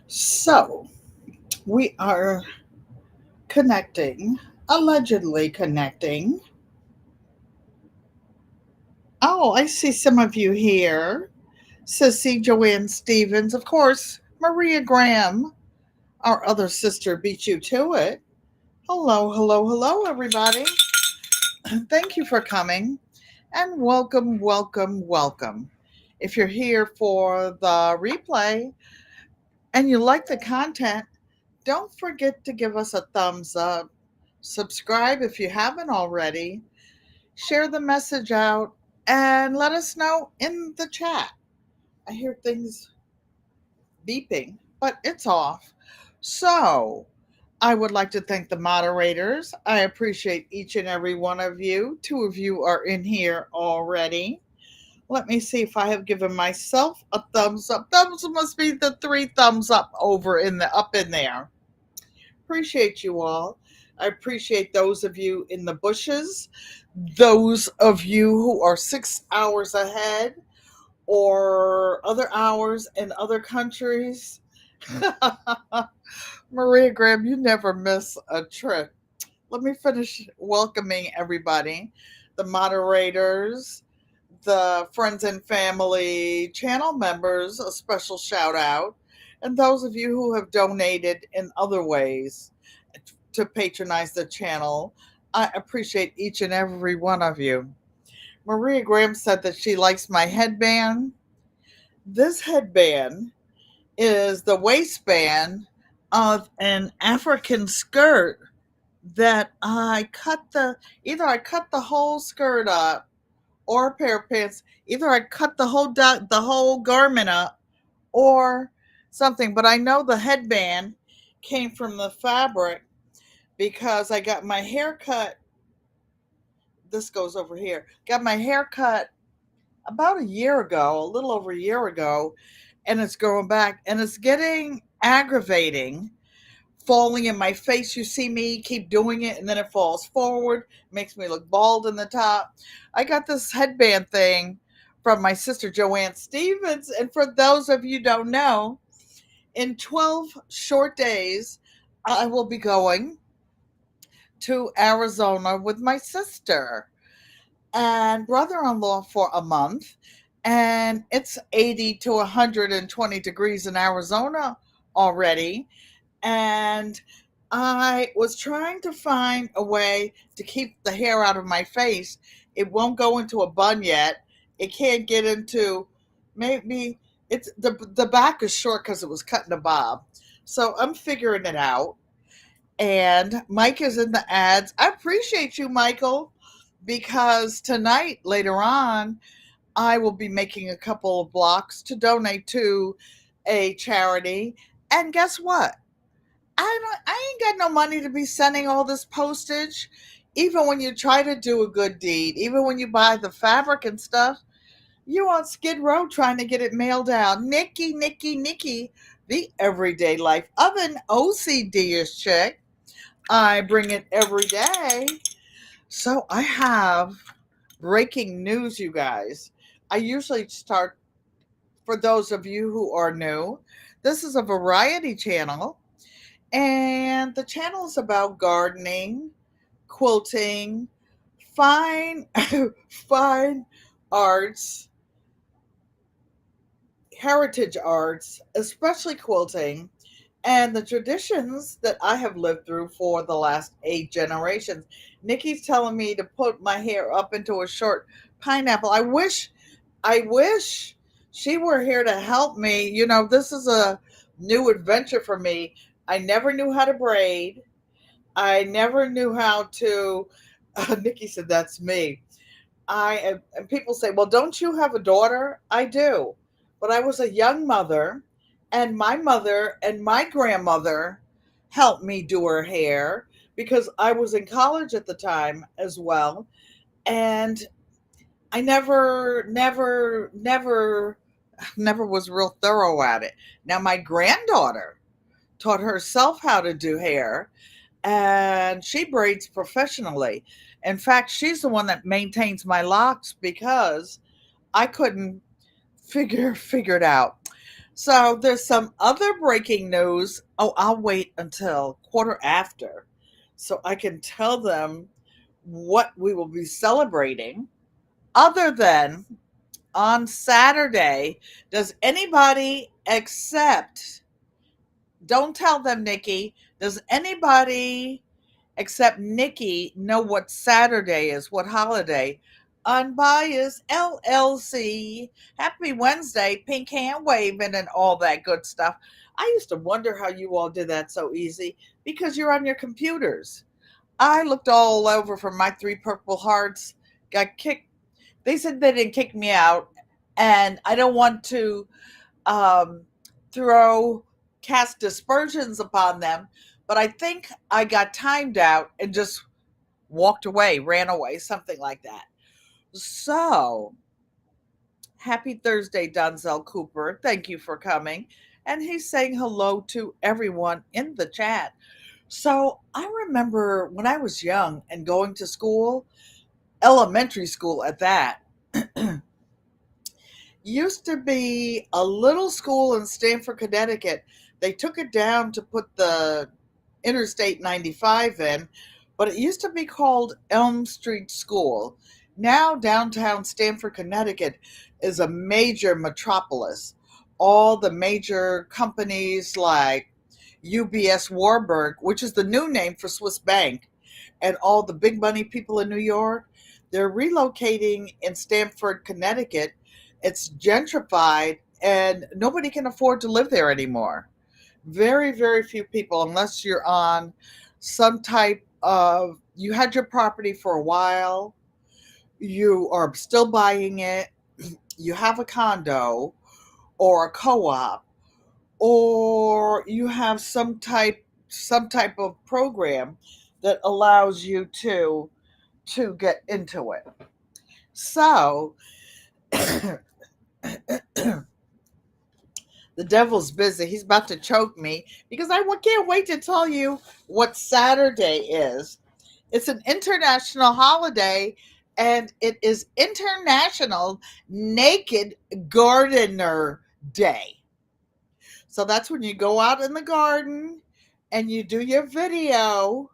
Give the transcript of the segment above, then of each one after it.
So we are connecting, allegedly connecting. Oh, I see some of you here. Sissy Joanne Stevens, of course, Maria Graham, our other sister, beat you to it. Hello, hello, hello, everybody. Thank you for coming and welcome, welcome, welcome. If you're here for the replay and you like the content, don't forget to give us a thumbs up. Subscribe if you haven't already. Share the message out and let us know in the chat. I hear things beeping, but it's off. So, I would like to thank the moderators. I appreciate each and every one of you. Two of you are in here already. Let me see if I have given myself a thumbs up. Thumbs must be the three thumbs up over in the up in there. Appreciate you all. I appreciate those of you in the bushes, those of you who are 6 hours ahead or other hours in other countries. Maria Graham, you never miss a trick. Let me finish welcoming everybody, the moderators, the friends and family channel members, a special shout out, and those of you who have donated in other ways to patronize the channel. I appreciate each and every one of you. Maria Graham said that she likes my headband. This headband is the waistband of an African skirt that I cut the whole skirt up or a pair of pants. Either I cut the whole garment up or something. But I know the headband came from the fabric because I got my hair cut. This goes over here. Got my hair cut about a year ago, a little over a year ago, and it's growing back and it's getting aggravating, falling in my face. You see me keep doing it and then it falls forward, makes me look bald in the top. I got this headband thing from my sister Joanne Stevens, and for those of you who don't know, in 12 short days I will be going to Arizona with my sister and brother-in-law for a month, and it's 80 to 120 degrees in Arizona already. And I was trying to find a way to keep the hair out of my face. It won't go into a bun yet. It can't get into, maybe it's the back is short because it was cut in a bob. So I'm figuring it out. And Mike is in the ads. I appreciate you, Michael, because tonight, later on, I will be making a couple of blocks to donate to a charity. And guess what? I ain't got no money to be sending all this postage. Even when you try to do a good deed, even when you buy the fabric and stuff, you on Skid Row trying to get it mailed out. Nikki, the everyday life of an OCD-ish chick. I bring it every day. So I have breaking news, you guys. I usually start, for those of you who are new, this is a variety channel. And the channel is about gardening, quilting, fine, fine arts, heritage arts, especially quilting, and the traditions that I have lived through for the last 8 generations. Nikki's telling me to put my hair up into a short pineapple. I wish she were here to help me. You know, this is a new adventure for me. I never knew how to braid. I never knew how to. Nikki said, "That's me." And people say, "Well, don't you have a daughter?" I do, but I was a young mother, and my mother and my grandmother helped me do her hair because I was in college at the time as well, and I never was real thorough at it. Now my granddaughter taught herself how to do hair, and she braids professionally. In fact, she's the one that maintains my locks because I couldn't figure it out. So there's some other breaking news. Oh, I'll wait until quarter after so I can tell them what we will be celebrating. Other than on Saturday, does anybody except, don't tell them, Nikki, does anybody except Nikki know what Saturday is, what holiday? Unbiased LLC. Happy Wednesday, pink hand waving and all that good stuff. I used to wonder how you all did that so easy because you're on your computers. I looked all over for my three purple hearts, got kicked. They said they didn't kick me out, and I don't want to um, throw cast dispersions upon them, but I think I got timed out and just walked away, ran away, something like that. So happy Thursday, Donzel Cooper. Thank you for coming. And he's saying hello to everyone in the chat. So I remember when I was young and going to school, elementary school at that, used to be a little school in Stamford, Connecticut. They took it down to put the Interstate 95 in, but it used to be called Elm Street School. Now, downtown Stamford, Connecticut is a major metropolis. All the major companies like UBS Warburg, which is the new name for Swiss Bank, and all the big money people in New York, they're relocating in Stamford, Connecticut. It's gentrified and nobody can afford to live there anymore. Very, very few people, unless you're on some type of, you had your property for a while, you are still buying it, you have a condo or a co-op, or you have some type of program that allows you to get into it. So the devil's busy. He's about to choke me because I can't wait to tell you what Saturday is. It's an international holiday and it is International Naked Gardener Day. So that's when you go out in the garden and you do your video.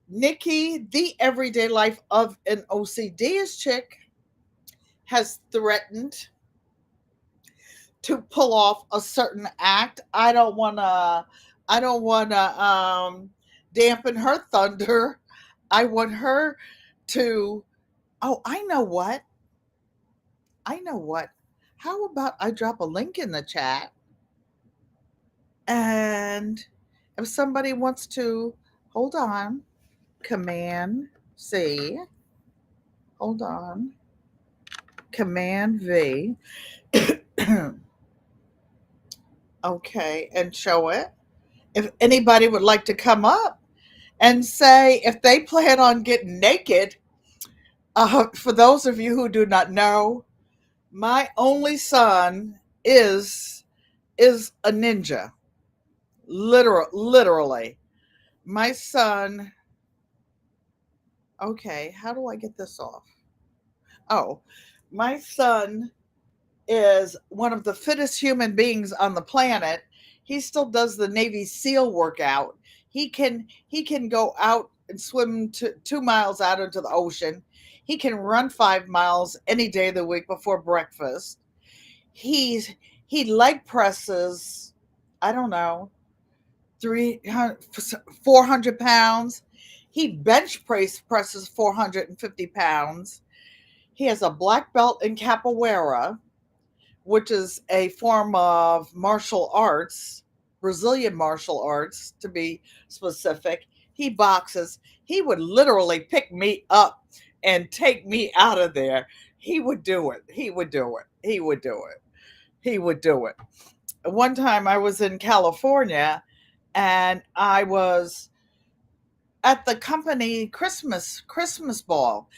Nikki, the everyday life of an OCD chick, has threatened to pull off a certain act. I don't wanna dampen her thunder. I want her to, oh, I know what. How about I drop a link in the chat, and if somebody wants to, hold on, Command C, hold on, Command V, okay, and show it. If anybody would like to come up and say if they plan on getting naked, for those of you who do not know, my only son is a ninja. Literally. My son, okay, how do I get this off? Oh, my son is one of the fittest human beings on the planet. He still does the Navy SEAL workout. He can go out and swim 2 miles out into the ocean. He can run 5 miles any day of the week before breakfast. He's he leg presses, I don't know, 300, 400 pounds. He bench presses 450 pounds. He has a black belt in capoeira, which is a form of martial arts, Brazilian martial arts to be specific. He boxes. He would literally pick me up and take me out of there. He would do it. He would do it. He would do it. He would do it. One time I was in California and I was at the company Christmas ball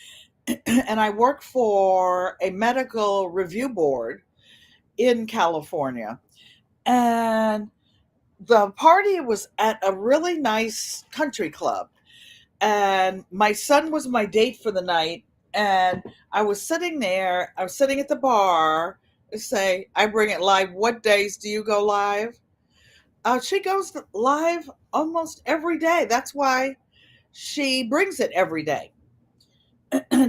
and I worked for a medical review board in California. And the party was at a really nice country club. And my son was my date for the night. And I was sitting there, I was sitting at the bar say, I bring it live. What days do you go live? She goes live almost every day. That's why she brings it every day,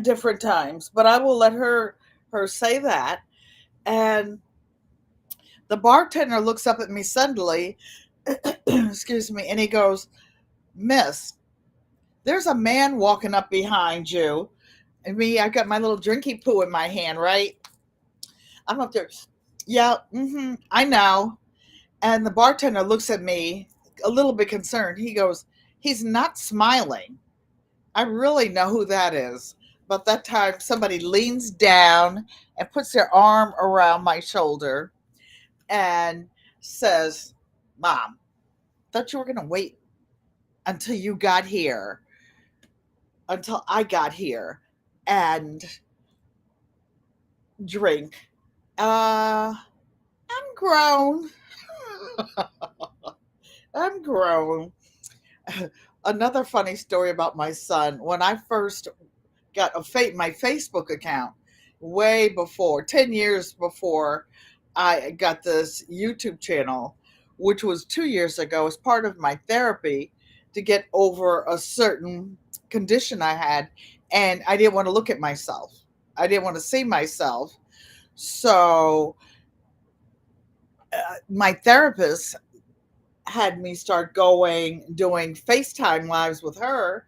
different times. But I will let her say that. And the bartender looks up at me suddenly, excuse me, and he goes, Miss, there's a man walking up behind you. And me, I got my little drinky poo in my hand, right? I'm up there. Yeah, I know. And the bartender looks at me a little bit concerned. He goes, he's not smiling. I really know who that is. But that time somebody leans down and puts their arm around my shoulder and says, Mom, thought you were going to wait until you got here, until I got here and drink. I'm grown. I'm grown. Another funny story about my son. When I first got my Facebook account, way before, 10 years before I got this YouTube channel, which was 2 years ago, as part of my therapy to get over a certain condition I had. And I didn't want to look at myself, I didn't want to see myself. So my therapist had me start doing FaceTime lives with her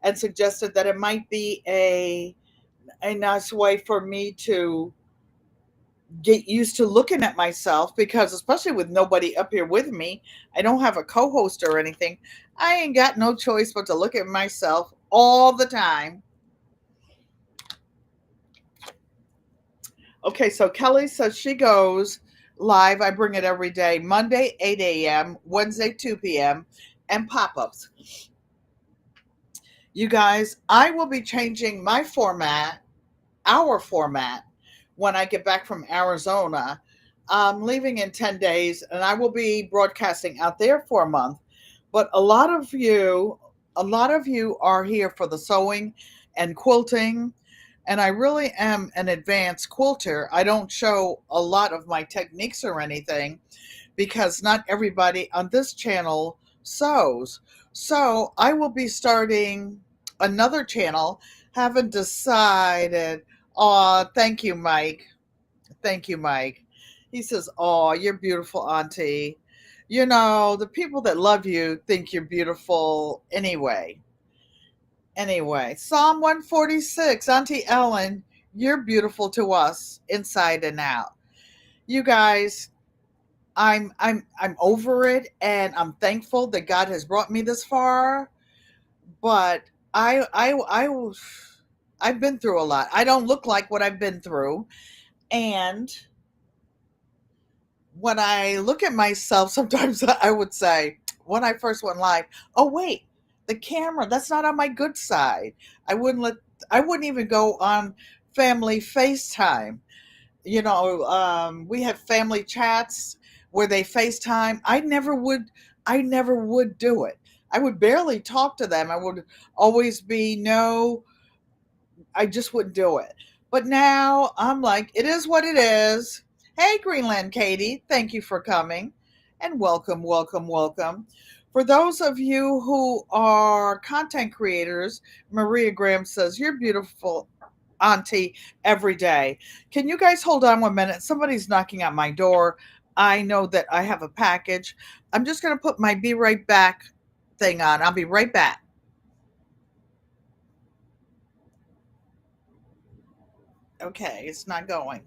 and suggested that it might be a nice way for me to get used to looking at myself, because especially with nobody up here with me, I don't have a co-host or anything. I ain't got no choice but to look at myself all the time. Okay, so Kelly says she goes live. I bring it every day: Monday 8 a.m., Wednesday 2 p.m., and pop-ups. You guys, I will be changing my format, our format, when I get back from Arizona. I'm leaving in 10 days and I will be broadcasting out there for a month. But a lot of you are here for the sewing and quilting. And I really am an advanced quilter. I don't show a lot of my techniques or anything because not everybody on this channel sews. So I will be starting another channel. Haven't decided. Aw, thank you, Mike. Thank you, Mike. He says, aw, you're beautiful, Auntie. You know, the people that love you think you're beautiful anyway. Anyway, Psalm 146, Auntie Ellen, you're beautiful to us inside and out. You guys, I'm over it, and I'm thankful that God has brought me this far. But I I've been through a lot. I don't look like what I've been through, and when I look at myself, sometimes I would say when I first went live, oh wait, the camera, that's not on my good side. I wouldn't let I wouldn't even go on family FaceTime. We have family chats where they FaceTime. I never would do it. I would barely talk to them. I would always be no, I just wouldn't do it. But now I'm like, it is what it is. Hey, Greenland Katie, thank you for coming and welcome, welcome, welcome. For those of you who are content creators, Maria Graham says, you're beautiful, Auntie, every day. Can you guys hold on 1 minute? Somebody's knocking at my door. I know that I have a package. I'm just going to put my be right back thing on. I'll be right back. Okay, it's not going.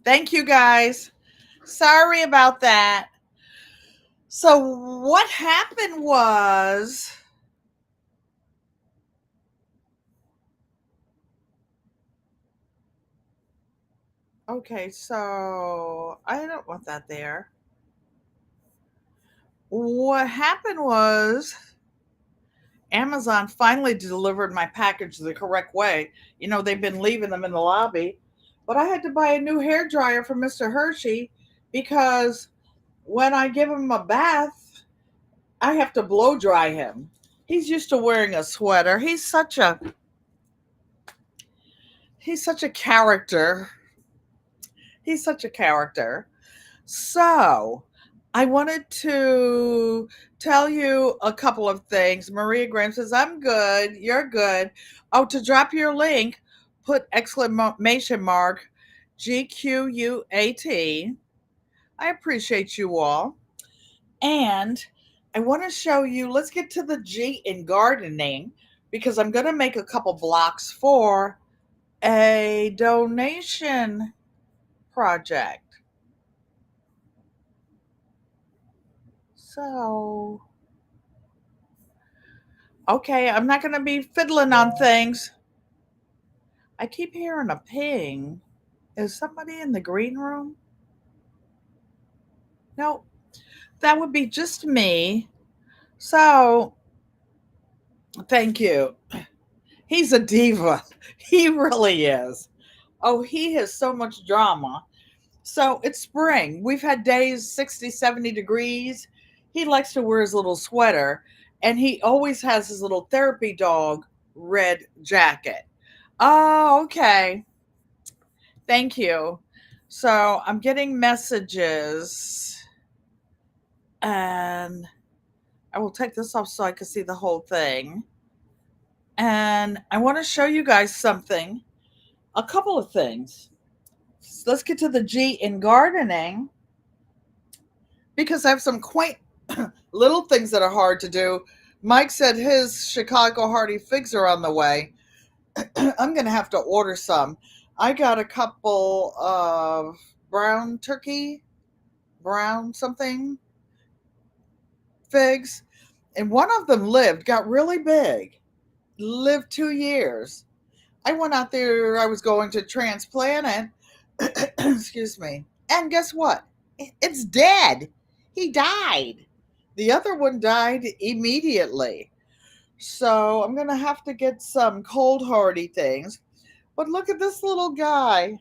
Thank you guys. Sorry about that. So, what happened was, okay, so I don't want that there. What happened was, Amazon finally delivered my package the correct way. They've been leaving them in the lobby, but I had to buy a new hair dryer for Mr. Hershey because when I give him a bath, I have to blow dry him. He's used to wearing a sweater. He's such a character. He's such a character. So, I wanted to tell you a couple of things. Maria Graham says, I'm good. You're good. Oh, to drop your link, put exclamation mark GQUAT. I appreciate you all. And I want to show you, let's get to the G in gardening because I'm going to make a couple blocks for a donation project. So, okay, I'm not going to be fiddling on things. I keep hearing a ping. Is somebody in the green room? No, that would be just me. So, thank you. He's a diva. He really is. Oh, he has so much drama. So, it's spring. We've had days 60, 70 degrees. He likes to wear his little sweater, and he always has his little therapy dog red jacket. Oh, okay. Thank you. So I'm getting messages, and I will take this off so I can see the whole thing. And I want to show you guys something, a couple of things. So let's get to the G in gardening because I have some quaint little things that are hard to do. Mike said his Chicago Hardy figs are on the way. I'm going to have to order some. I got a couple of brown turkey, brown something figs, and one of them got really big, lived 2 years. I went out there, I was going to transplant it, excuse me, and guess what? It's dead. He died. The other one died immediately. So I'm going to have to get some cold hardy things. But look at this little guy.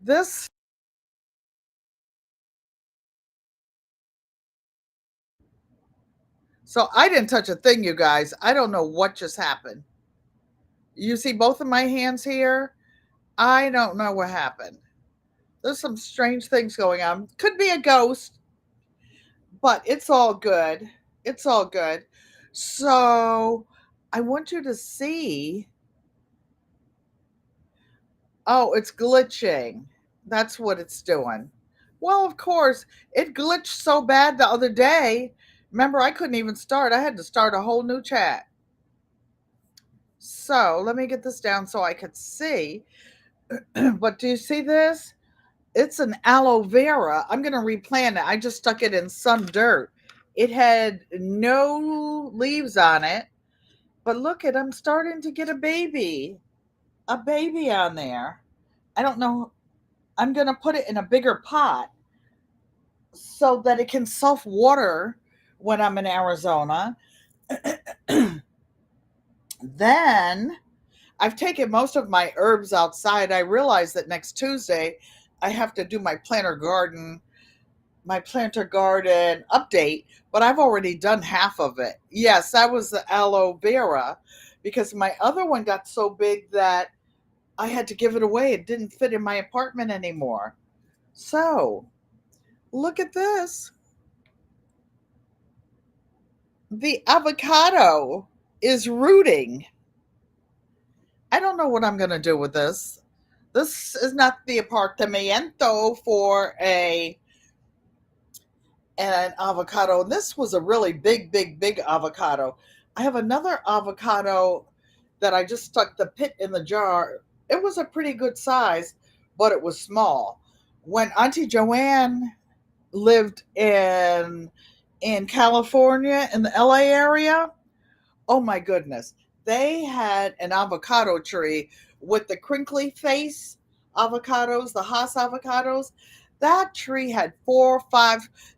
This, so I didn't touch a thing, you guys. I don't know what just happened. You see both of my hands here? I don't know what happened. There's some strange things going on. Could be a ghost, but it's all good. It's all good. So I want you to see. Oh, it's glitching. That's what it's doing. Well, of course, it glitched so bad the other day. Remember, I couldn't even start. I had to start a whole new chat. So let me get this down so I could see. But do you see this? It's an aloe vera. I'm going to replant it. I just stuck it in some dirt. It had no leaves on it. But look I'm starting to get a baby. A baby on there. I don't know. I'm going to put it in a bigger pot so that it can self water when I'm in Arizona. Then I've taken most of my herbs outside. I realize that next Tuesday I have to do my planter garden update, but I've already done half of it. Yes, that was the aloe vera because my other one got so big that I had to give it away. It didn't fit in my apartment anymore. So, look at this. The avocado is rooting. I don't know what I'm going to do with this. This is not the apartamiento for an avocado. This was a really big, big, big avocado. I have another avocado that I just stuck the pit in the jar. It was a pretty good size, but it was small. When Auntie Joanne lived in California in the LA area, oh my goodness. They had an avocado tree with the crinkly face avocados, the Haas avocados. That tree had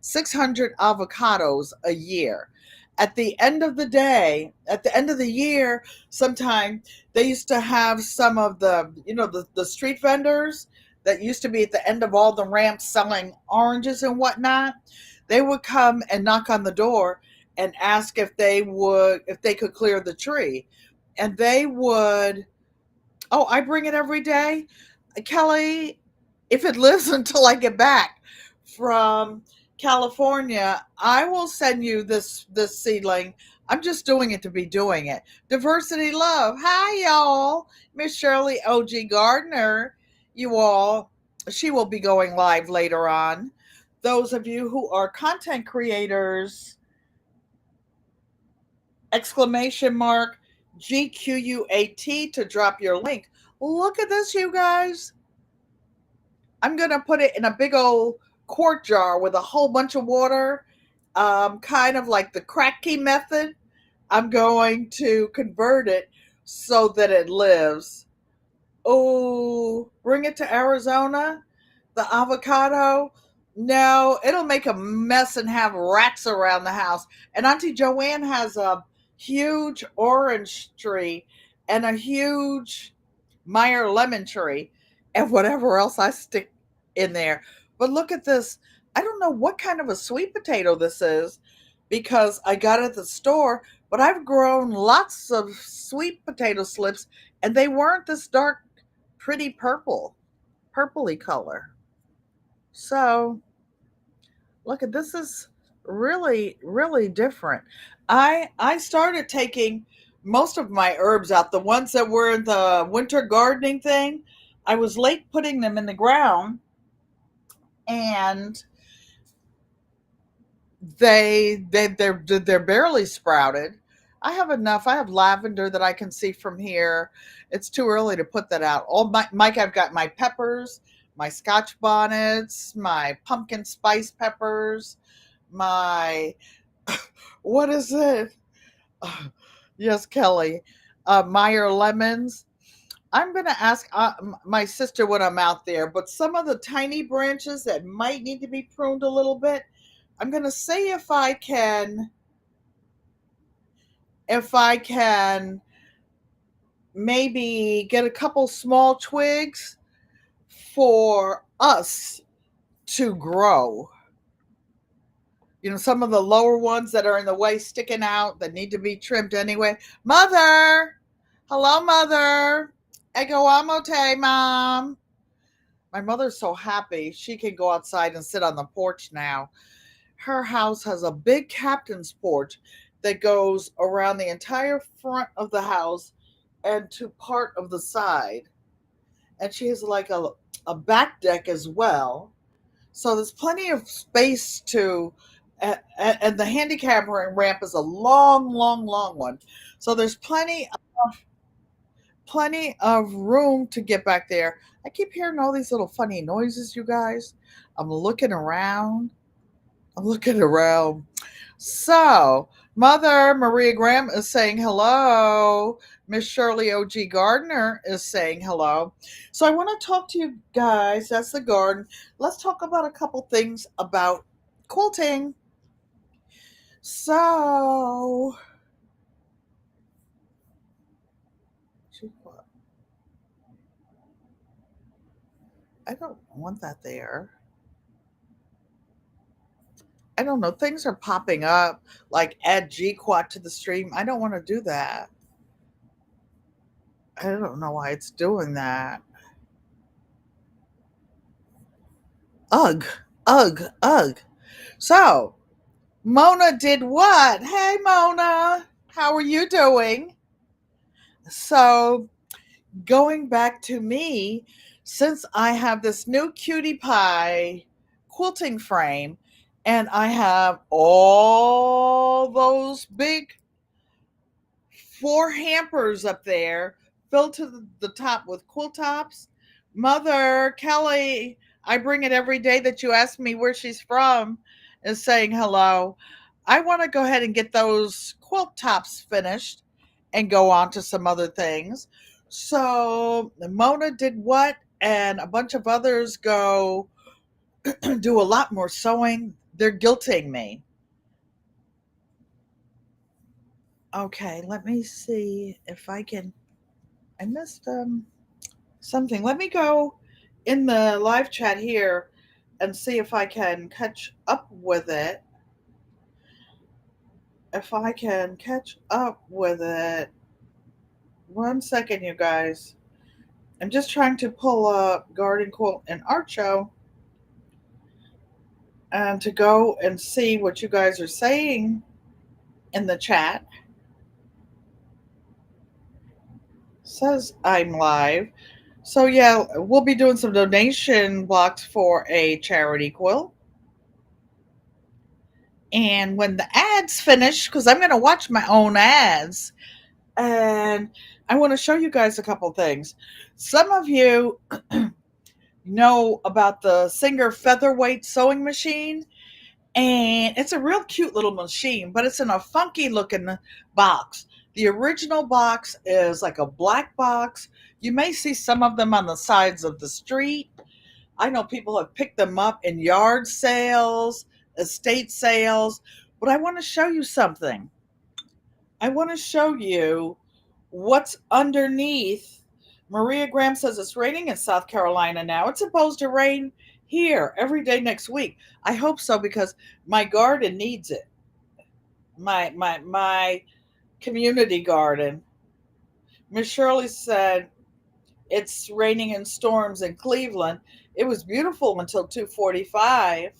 600 avocados a year. At the end of the day, at the end of the year, sometime they used to have some of the street vendors that used to be at the end of all the ramps selling oranges and whatnot. They would come and knock on the door and ask if they could clear the tree. And they would, oh, I bring it every day. Kelly, if it lives until I get back from California, I will send you this seedling. I'm just doing it to be doing it. Diversity love. Hi y'all. Miss Shirley OG Gardner. You all, she will be going live later on. Those of you who are content creators, exclamation mark GQUAT to drop your link. Look at this, you guys. I'm going to put it in a big old quart jar with a whole bunch of water, kind of like the crack key method. I'm going to convert it so that it lives. Oh, bring it to Arizona. The avocado. No, it'll make a mess and have rats around the house. And Auntie Joanne has a huge orange tree and a huge Meyer lemon tree and whatever else I stick in there. But look at this. I don't know what kind of a sweet potato this is because I got it at the store, but I've grown lots of sweet potato slips and they weren't this dark, pretty purpley color. So look at this is really different. I started taking most of my herbs out, the ones that were in the winter gardening thing. I was late putting them in the ground and they're barely sprouted. I have enough. I have lavender that I can see from here. It's too early to put that out. Mike, I've got my peppers, my Scotch bonnets, my pumpkin spice peppers, my what is it? Yes, Kelly, Meyer lemons. I'm going to ask my sister when I'm out there, but some of the tiny branches that might need to be pruned a little bit, I'm going to say if I can maybe get a couple small twigs for us to grow. Some of the lower ones that are in the way sticking out that need to be trimmed anyway. Mother! Hello, Mother! Ego amote, Mom! My mother's so happy she can go outside and sit on the porch now. Her house has a big captain's porch that goes around the entire front of the house and to part of the side. And she has like a back deck as well. So there's plenty of space and the handicap ramp is a long one. So there's plenty of room to get back there. I keep hearing all these little funny noises, you guys. I'm looking around. I'm looking around. So, Mother Maria Graham is saying hello. Miss Shirley O.G. Gardner is saying hello. So, I want to talk to you guys. That's the garden. Let's talk about a couple things about quilting. So, I don't want that there. I don't know. Things are popping up like add GQUAT to the stream. I don't want to do that. I don't know why it's doing that. Ugh, ugh. So, Mona did what? Hey, Mona, how are you doing? So, going back to me, since I have this new cutie pie quilting frame and I have all those big 4 hampers up there filled to the top with quilt tops, Mother Kelly, I bring it every day that you ask me where she's from, is saying hello. I want to go ahead and get those quilt tops finished and go on to some other things. So Mona did what? And a bunch of others go do a lot more sewing. They're guilting me. Okay, let me see if I can. I missed something. Let me go in the live chat here and see if I can catch up with it. If I can catch up with it. 1 second, you guys. I'm just trying to pull up Garden Quilt and Art Show and to go and see what you guys are saying in the chat. Says I'm live. So yeah, we'll be doing some donation blocks for a charity quilt. And when the ads finish, because I'm going to watch my own ads, and I want to show you guys a couple things. Some of you know about the Singer Featherweight sewing machine, and it's a real cute little machine, but it's in a funky looking box. The original box is like a black box. You may see some of them on the sides of the street. I know people have picked them up in yard sales, estate sales, but I want to show you something. I want to show you what's underneath. Maria Graham says it's raining in South Carolina now. It's supposed to rain here every day next week. I hope so because my garden needs it. My community garden. Miss Shirley said it's raining in storms in Cleveland. It was beautiful until 2:45.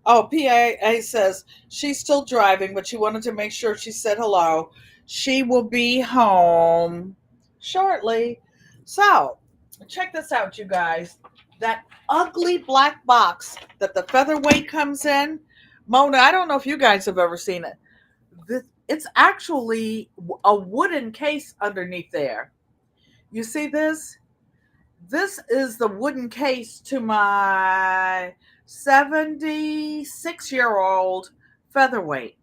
Oh, PAA says she's still driving, but she wanted to make sure she said hello. She will be home shortly. So, check this out, you guys. That ugly black box that the featherweight comes in. Mona, I don't know if you guys have ever seen it. It's actually a wooden case underneath there. You see this? This is the wooden case to my 76-year-old featherweight.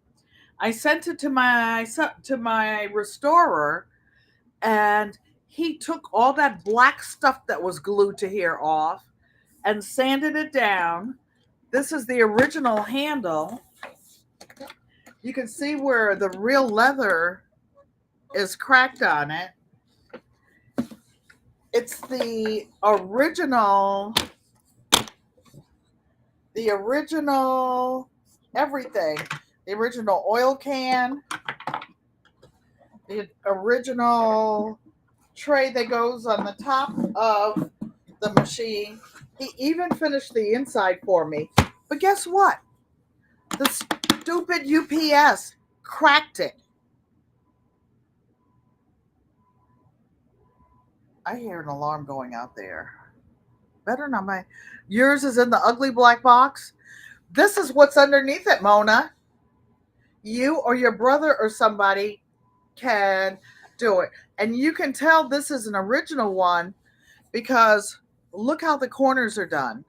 I sent it to my restorer, and he took all that black stuff that was glued to here off and sanded it down. This is the original handle. You can see where the real leather is cracked on it. It's the original everything. The original oil can, the original tray that goes on the top of the machine. He even finished the inside for me. But guess what? The stupid UPS cracked it. I hear an alarm going out there. Better not my. Yours is in the ugly black box. This is what's underneath it, Mona. You or your brother or somebody can do it. And you can tell this is an original one because look how the corners are done.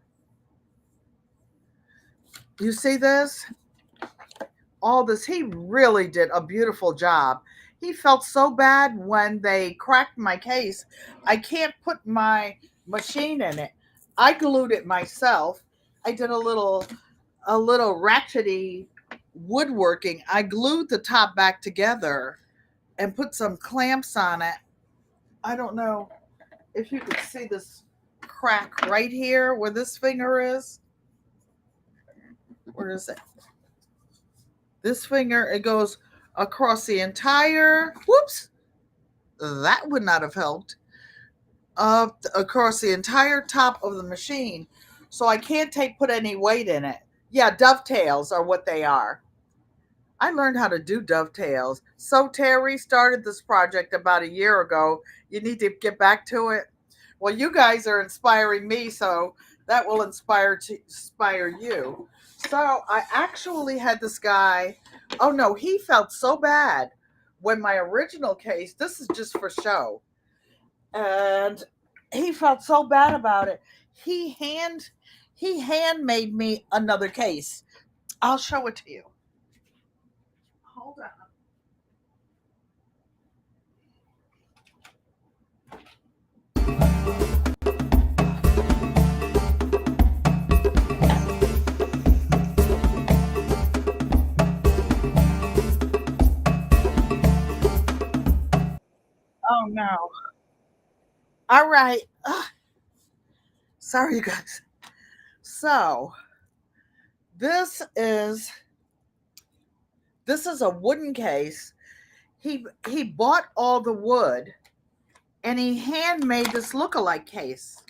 You see this? All this. He really did a beautiful job. He felt so bad when they cracked my case. I can't put my machine in it. I glued it myself. I did a little ratchety woodworking. I glued the top back together and put some clamps on it. I don't know if you could see this crack right here where this finger is. Where is it? This finger, it goes across the entire, whoops, that would not have helped, across the entire top of the machine. So I can't put any weight in it. Yeah, dovetails are what they are. I learned how to do dovetails. So Terry started this project about a year ago. You need to get back to it. Well, you guys are inspiring me, so that will inspire you. So I actually had this guy. Oh no, he felt so bad when my original case. This is just for show, and He felt so bad about it. He hand he handmade me another case. I'll show it to you. Hold on. Oh no. All right. Sorry, you guys. So this is this is a wooden case. He bought all the wood and he handmade this look-alike case,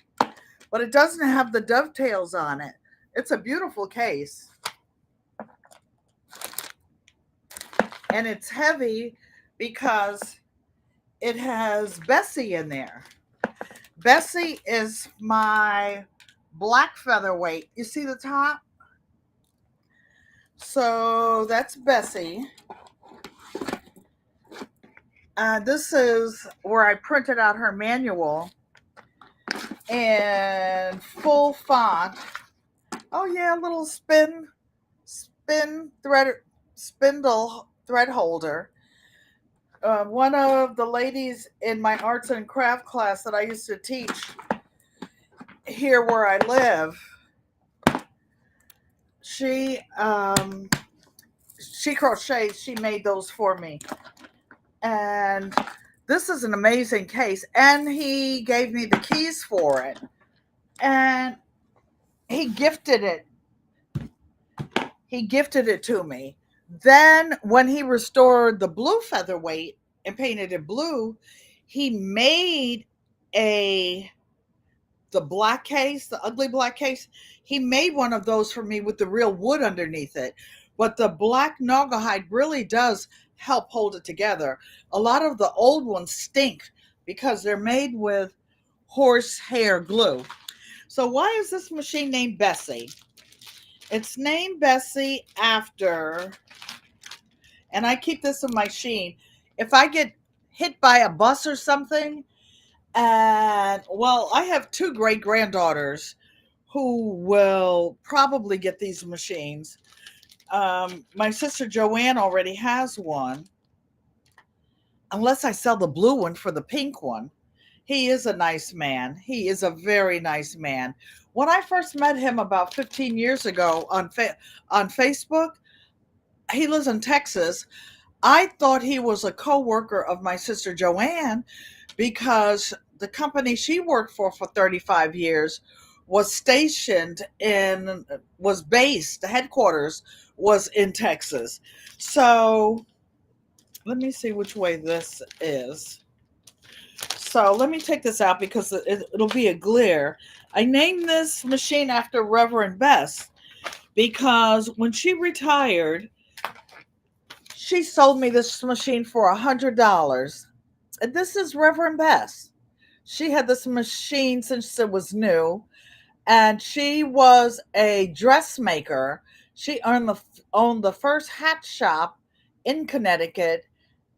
but it doesn't have the dovetails on it. It's a beautiful case, and it's heavy because it has Bessie in there. Bessie is my black featherweight. You see the top? So that's Bessie. This is where I printed out her manual in full font. Oh yeah, a little spin thread, spindle thread holder. One of the ladies in my arts and craft class that I used to teach here where I live, she she crochets. She made those for me, and this is an amazing case. And he gave me the keys for it, and he gifted it. He gifted it to me. Then, when he restored the blue featherweight and painted it blue, he made a the black case, the ugly black case. He made one of those for me with the real wood underneath it. But the black naugahyde really does help hold it together. A lot of the old ones stink because they're made with horsehair glue. So why is this machine named Bessie? It's named Bessie after, and I keep this in my sheen. If I get hit by a bus or something, and well, I have two great granddaughters who will probably get these machines. My sister Joanne already has one, unless I sell the blue one for the pink one. He is a nice man. He is a very nice man. When I first met him about 15 years ago on Facebook, he lives in Texas. I thought he was a co-worker of my sister Joanne because the company she worked for 35 years was stationed in was based, the headquarters was in Texas. So let me see which way this is. So let me take this out because it'll be a glare. I named this machine after Reverend Bess because when she retired, she sold me this machine for $100. And this is Reverend Bess. She had this machine since it was new, and she was a dressmaker. She owned the first hat shop in Connecticut,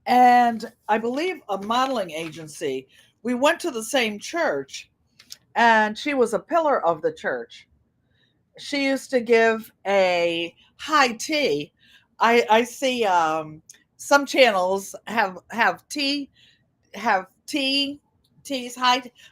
and I believe a modeling agency. We went to the same church, and she was a pillar of the church. She used to give a high tea. I see some channels have teas high.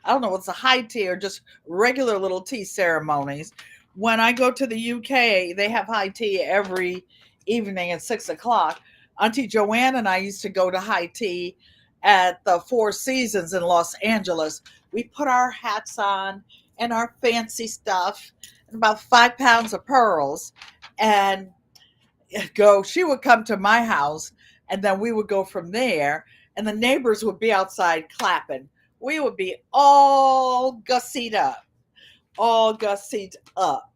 I don't know what's a high tea or just regular little tea ceremonies. When I go to the UK, they have high tea every evening at 6 o'clock. Auntie Joanne and I used to go to high tea at the Four Seasons in Los Angeles. We put our hats on and our fancy stuff and about 5 pounds of pearls and go. She would come to my house and then we would go from there, and the neighbors would be outside clapping. We would be all gussied up, all gussied up,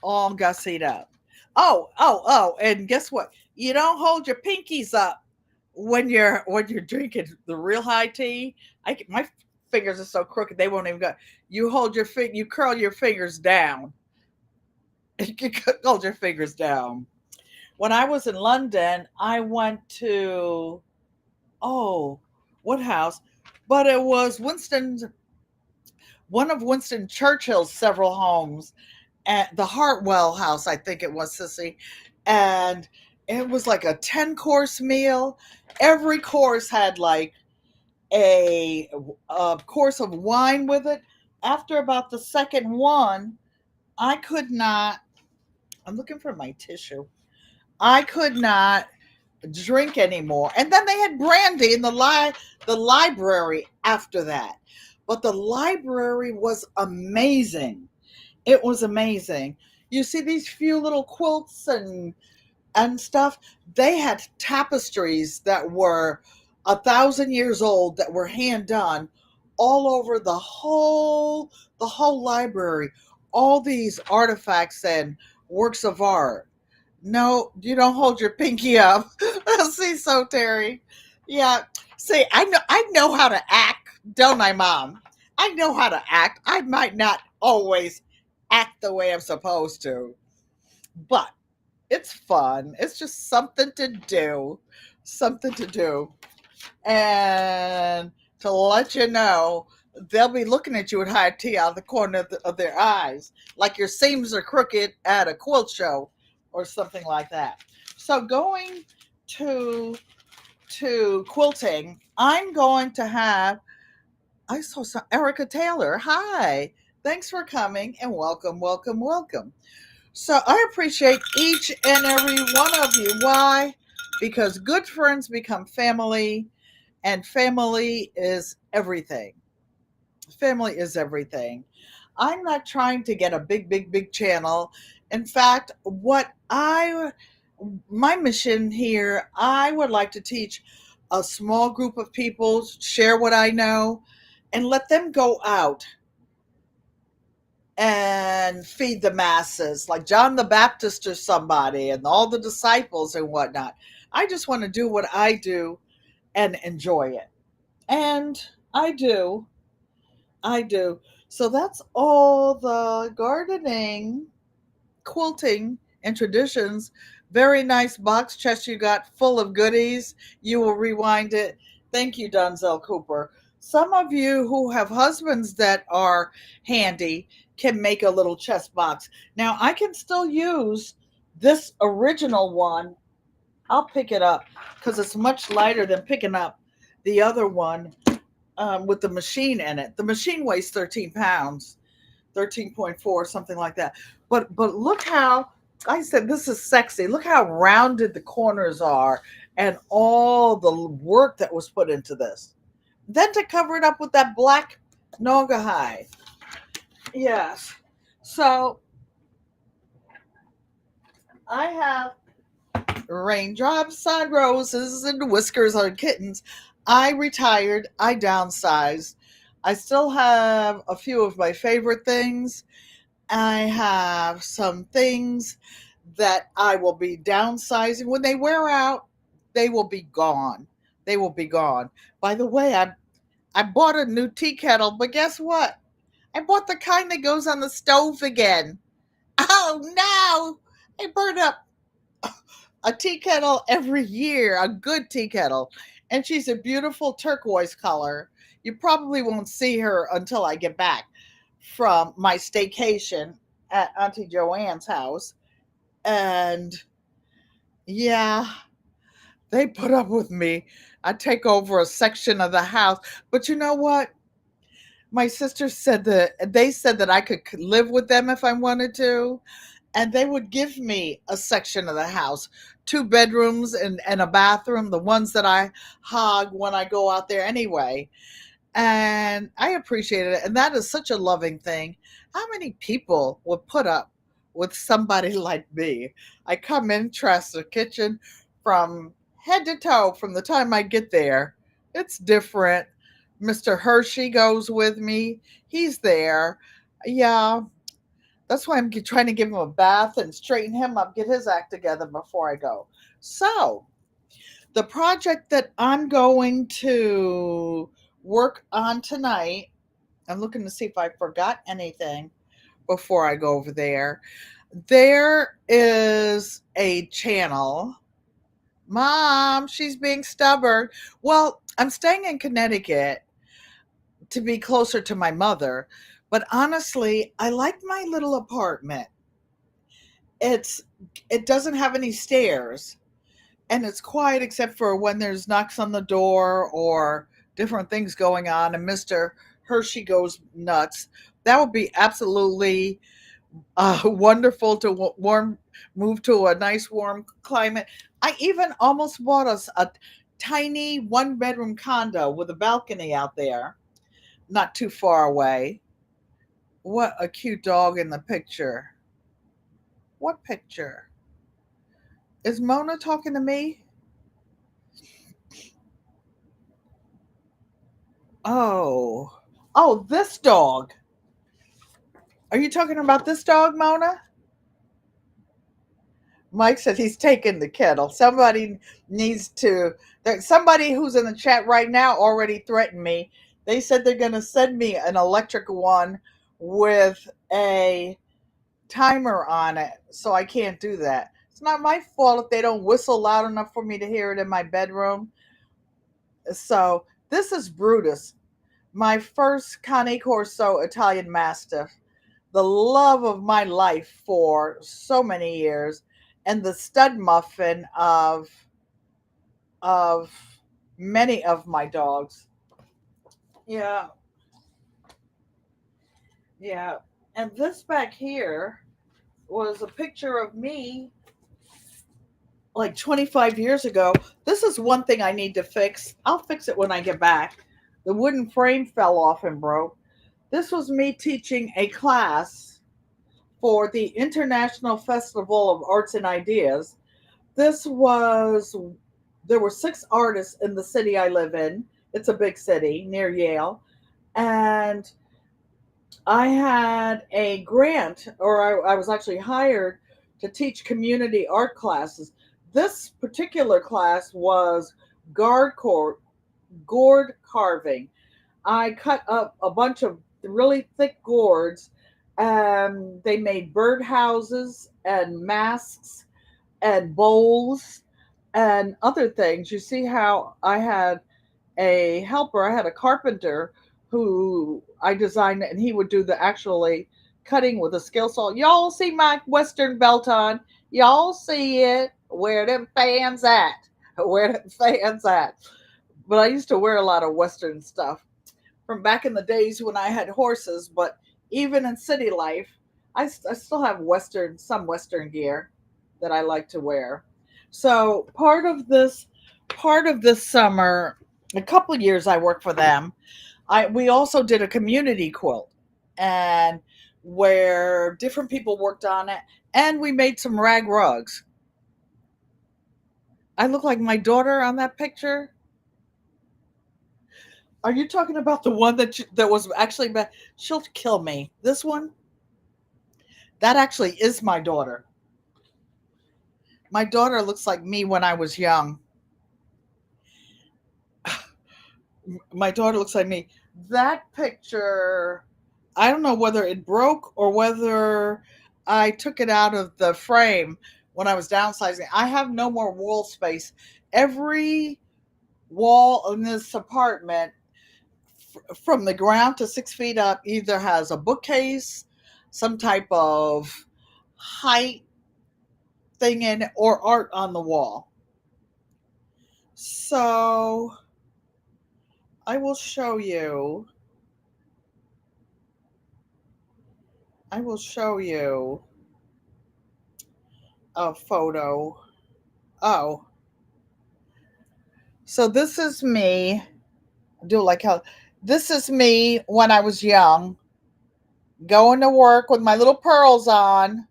all gussied up. Oh, and guess what? You don't hold your pinkies up when you're drinking the real high tea. My fingers are so crooked they won't even go. You hold you curl your fingers down. You hold your fingers down. When I was in London, I went to, oh, what house? But it was Winston's. one of Winston Churchill's several homes, at the Hartwell house, I think it was, Sissy. And it was like a 10-course meal. Every course had like a, a course of wine with it. After about the second one, I could not, I'm looking for my tissue. I could not drink anymore. And then they had brandy in the library after that. But the library was amazing. It was amazing. You see these few little quilts and stuff. They had tapestries that were 1,000 years old that were hand done all over the whole library. All these artifacts and works of art. No, you don't hold your pinky up. See, so Terry. Yeah. See, I know how to act, don't I, Mom? I know how to act. I might not always act the way I'm supposed to, but it's fun. It's just something to do. Something to do. And to let you know, they'll be looking at you with high tea out of the corner of their eyes, like your seams are crooked at a quilt show or something like that. So going to quilting, I'm going to have, I saw some Erica Taylor. Hi. Thanks for coming and welcome, welcome, welcome. So I appreciate each and every one of you. Why? Because good friends become family, and family is everything. Family is everything. I'm not trying to get a big, big, big channel. In fact, my mission here, I would like to teach a small group of people, share what I know, and let them go out and feed the masses like John the Baptist or somebody and all the disciples and whatnot. I just want to do what I do and enjoy it. And I do. I do. So that's all the gardening, quilting, and traditions. Very nice box chest you got full of goodies. You will rewind it. Thank you, Donzel Cooper. Some of you who have husbands that are handy can make a little chest box. Now, I can still use this original one. I'll pick it up because it's much lighter than picking up the other one with the machine in it. The machine weighs 13 pounds, 13.4, something like that. But look how, I said this is sexy. Look how rounded the corners are and all the work that was put into this. Then to cover it up with that black Naugahyde. Yes. So I have raindrops on roses and whiskers on kittens. I retired. I downsized. I still have a few of my favorite things. I have some things that I will be downsizing. When they wear out, they will be gone. They will be gone. By the way, I bought a new tea kettle, but guess what? I bought the kind that goes on the stove again. Oh no! I burned up a tea kettle every year, a good tea kettle. And she's a beautiful turquoise color. You probably won't see her until I get back from my staycation at Auntie Joanne's house. And yeah, they put up with me. I take over a section of the house. But you know what? My sister said that they said that I could live with them if I wanted to, and they would give me a section of the house, two bedrooms and a bathroom, the ones that I hog when I go out there anyway. And I appreciated it. And that is such a loving thing. How many people would put up with somebody like me? I come in, trash the kitchen from head to toe from the time I get there. It's different. Mr. Hershey goes with me. He's there. Yeah, that's why I'm trying to give him a bath and straighten him up, get his act together before I go. So, the project that I'm going to work on tonight, I'm looking to see if I forgot anything before I go over there. There is a channel. Mom, she's being stubborn. Well, I'm staying in Connecticut to be closer to my mother, But honestly, I like my little apartment. It's it doesn't have any stairs, and it's quiet except for when there's knocks on the door or different things going on and Mr. Hershey goes nuts. That would be absolutely wonderful to warm move to a nice warm climate. I even almost bought us a tiny one bedroom condo with a balcony out there, not too far away. What a cute dog in the picture. What picture? Is Mona talking to me? Oh. Oh, this dog. Are you talking about this dog, Mona? Mike said he's taking the kettle. Somebody needs to. Somebody who's in the chat right now already threatened me. They said they're going to send me an electric one with a timer on it, so I can't do that. It's not my fault if they don't whistle loud enough for me to hear it in my bedroom. So this is Brutus, my first Cane Corso Italian Mastiff, the love of my life for so many years, and the stud muffin of many of my dogs. Yeah, yeah. And this back here was a picture of me like 25 years ago. This is one thing I need to fix. I'll fix it when I get back. The wooden frame fell off and broke. This was me teaching a class for the International Festival of Arts and Ideas. This was, there were 6 artists in the city I live in. It's a big city near Yale. And I had a grant, or I was actually hired to teach community art classes. This particular class was gourd carving. I cut up a bunch of really thick gourds, and they made bird houses and masks and bowls and other things. You see how I had a helper, I had a carpenter who I designed, and he would do the actually cutting with a skill saw. Y'all see my Western belt on? Y'all see it? Where them fans at? Where them fans at? But I used to wear a lot of Western stuff from back in the days when I had horses. But even in city life, I still have some Western gear that I like to wear. So part of this summer, a couple of years I worked for them. We also did a community quilt, and where different people worked on it, and we made some rag rugs. I look like my daughter on that picture. Are you talking about the one that was actually? She'll kill me. This one, that actually is my daughter. My daughter looks like me when I was young. My daughter looks like me. That picture, I don't know whether it broke or whether I took it out of the frame when I was downsizing. I have no more wall space. Every wall in this apartment, from the ground to 6 feet up, either has a bookcase, some type of height thing in it, or art on the wall. So I will show you. I will show you a photo. Oh, so this is me. Do like how this is me when I was young, going to work with my little pearls on,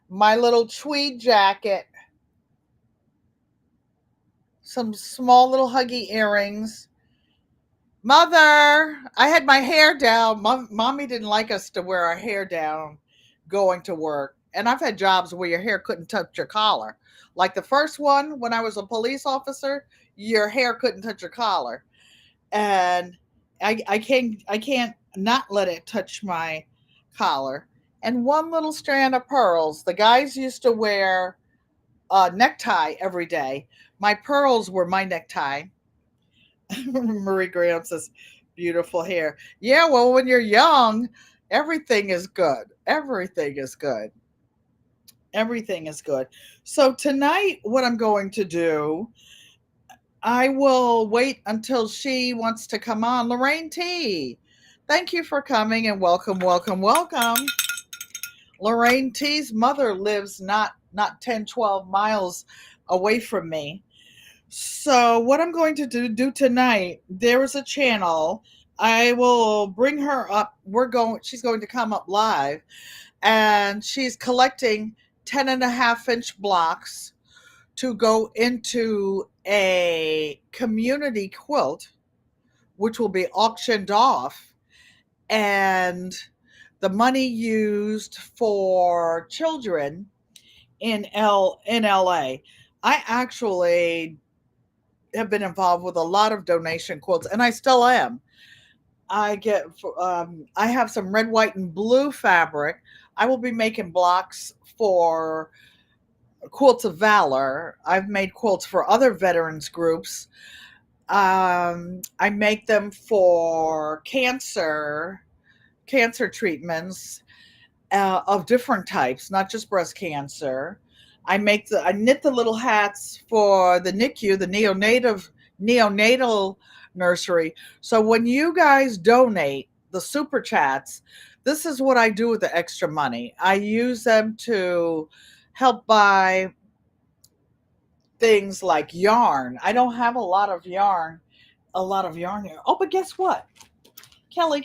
my little tweed jacket, some small little huggy earrings. Mother, I had my hair down. Mommy didn't like us to wear our hair down going to work. And I've had jobs where your hair couldn't touch your collar. Like the first one, when I was a police officer, your hair couldn't touch your collar. And I can't not let it touch my collar. And one little strand of pearls. The guys used to wear a necktie every day. My pearls were my necktie. Marie Graham says, beautiful hair. Yeah, well, when you're young, Everything is good. Everything is good. Everything is good. So tonight, what I'm going to do, I will wait until she wants to come on. Lorraine T, thank you for coming and welcome, welcome, welcome. Lorraine T's mother lives not 10, 12 miles away from me. So what I'm going to do tonight, there is a channel. I will bring her up. She's going to come up live, and she's collecting 10.5 inch blocks to go into a community quilt, which will be auctioned off, and the money used for children in LA. I actually have been involved with a lot of donation quilts, and I still am. I have some red, white, and blue fabric. I will be making blocks for Quilts of Valor. I've made quilts for other veterans groups. I make them for cancer treatments of different types, not just breast cancer. I knit the little hats for the NICU, the neonatal nursery. So when you guys donate the super chats, this is what I do with the extra money. I use them to help buy things like yarn. I don't have a lot of yarn here. Oh, but guess what? Kelly,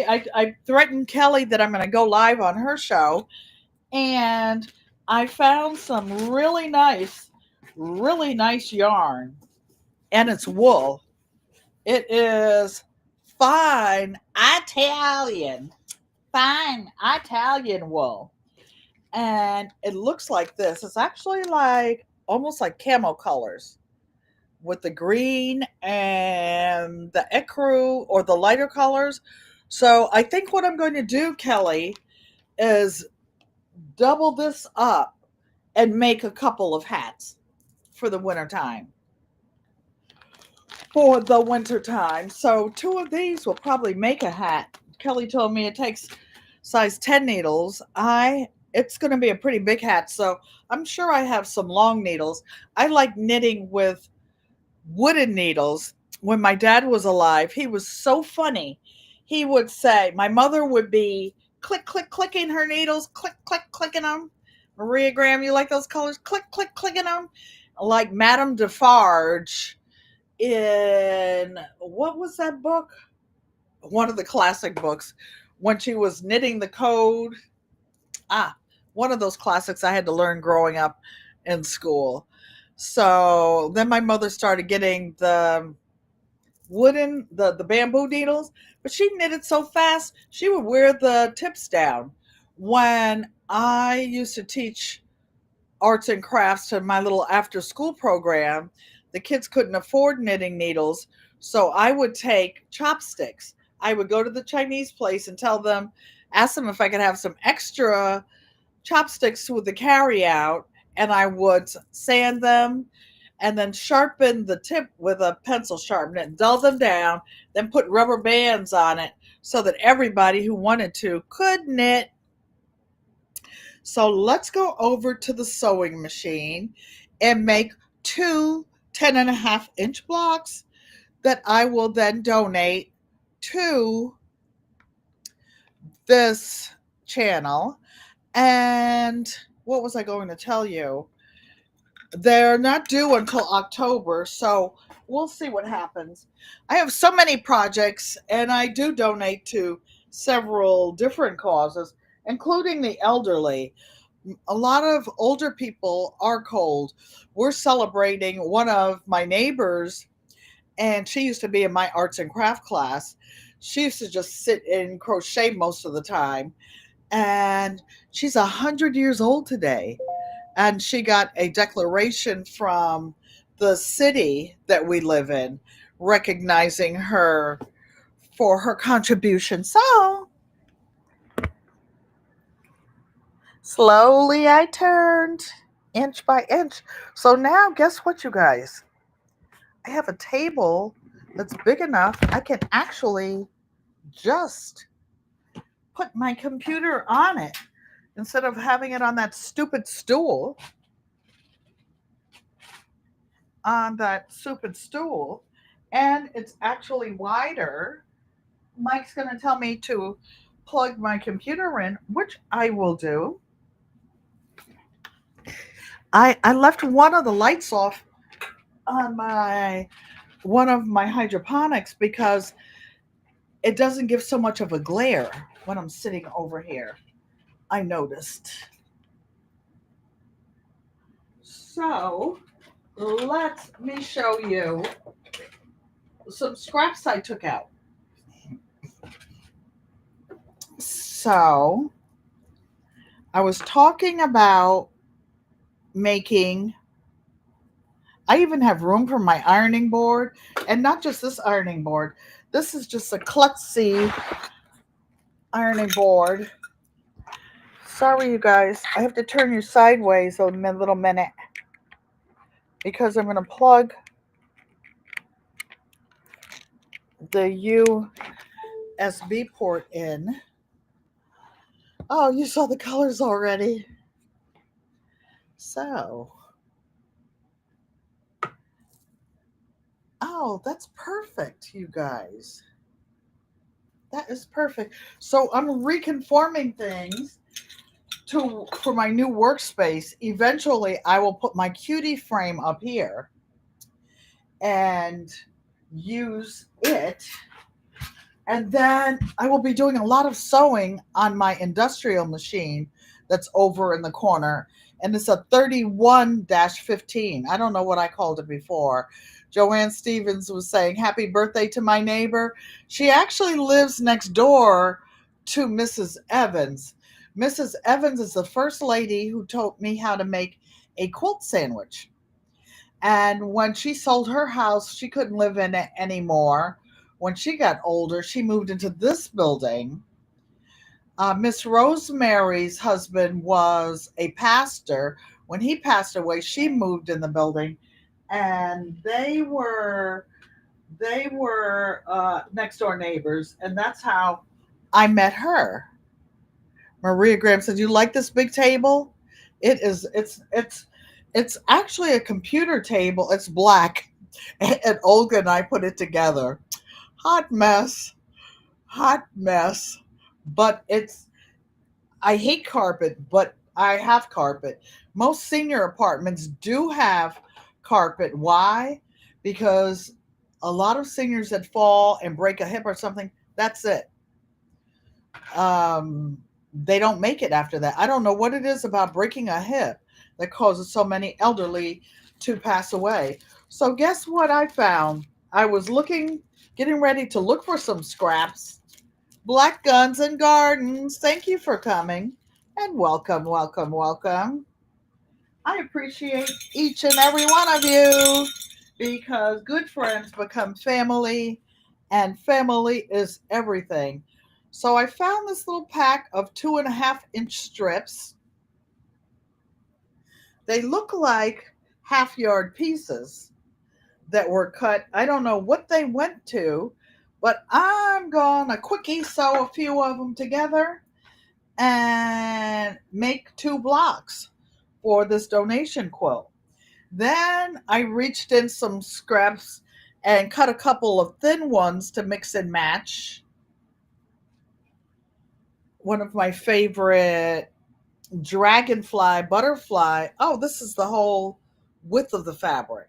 I threatened Kelly that I'm going to go live on her show, and I found some really nice yarn, and it's wool. It is fine fine Italian wool, and it looks like this. It's actually like almost like camo colors with the green and the ecru or the lighter colors. So I think what I'm going to do, Kelly, is double this up and make a couple of hats for the winter time. For the winter time. So two of these will probably make a hat. Kelly told me it takes size 10 needles. It's going to be a pretty big hat, so I'm sure I have some long needles. I like knitting with wooden needles. When my dad was alive, he was so funny. He would say, my mother would be clicking her needles, clicking them. Maria Graham, you like those colors? Clicking them. Like Madame Defarge in, what was that book? One of the classic books, when she was knitting the code. One of those classics I had to learn growing up in school. So then my mother started getting the bamboo needles, but she knitted so fast she would wear the tips down. When I used to teach arts and crafts to my little after school program, the kids couldn't afford knitting needles, so I would take chopsticks. I would go to the Chinese place and ask them if I could have some extra chopsticks with the carry out, and I would sand them and then sharpen the tip with a pencil sharpener and dull them down, then put rubber bands on it so that everybody who wanted to could knit. So let's go over to the sewing machine and make two 10.5 inch blocks that I will then donate to this channel. And what was I going to tell you? They're not due until October, so we'll see what happens. I have so many projects, and I do donate to several different causes, including the elderly. A lot of older people are cold. We're celebrating one of my neighbors, and she used to be in my arts and craft class. She used to just sit and crochet most of the time, and she's 100 years old today, and she got a declaration from the city that we live in recognizing her for her contribution. So slowly I turned inch by inch. So now, guess what, you guys? I have a table that's big enough I can actually just put my computer on it instead of having it on that stupid stool. On that stupid stool. And it's actually wider. Mike's going to tell me to plug my computer in, which I will do. I left one of the lights off on my one of my hydroponics because it doesn't give so much of a glare when I'm sitting over here. I noticed. So let me show you some scraps I took out. So I was talking about making, I even have room for my ironing board, and not just this ironing board. This is just a klutzy ironing board. Sorry, you guys. I have to turn you sideways a little minute because I'm going to plug the USB port in. Oh, you saw the colors already. So, oh, that's perfect, you guys. That is perfect. So I'm reconforming things for my new workspace. Eventually, I will put my cutie frame up here and use it. And then I will be doing a lot of sewing on my industrial machine that's over in the corner. And it's a 31-15. I don't know what I called it before. Joanne Stevens was saying, happy birthday to my neighbor. She actually lives next door to Mrs. Evans. Mrs. Evans is the first lady who taught me how to make a quilt sandwich. And when she sold her house, she couldn't live in it anymore. When she got older, she moved into this building. Miss Rosemary's husband was a pastor. When he passed away, she moved in the building, and they were next door neighbors, and that's how I met her. Maria Graham said, "You like this big table? It is. It's actually a computer table. It's black, and Olga and I put it together. Hot mess, hot mess. But it's. I hate carpet, but I have carpet. Most senior apartments do have carpet. Why? Because a lot of seniors that fall and break a hip or something, that's it. They don't make it after that. I don't know what it is about breaking a hip that causes so many elderly to pass away. So guess what I found? I was getting ready to look for some scraps. Black Guns and Gardens, thank you for coming and welcome, welcome, welcome. I appreciate each and every one of you because good friends become family and family is everything. So I found this little pack of 2.5-inch strips. They look like half-yard pieces that were cut. I don't know what they went to, but I'm gonna quickie sew a few of them together and make 2 blocks for this donation quilt. Then I reached in some scraps and cut a couple of thin ones to mix and match. One of my favorite dragonfly, butterfly. Oh, this is the whole width of the fabric.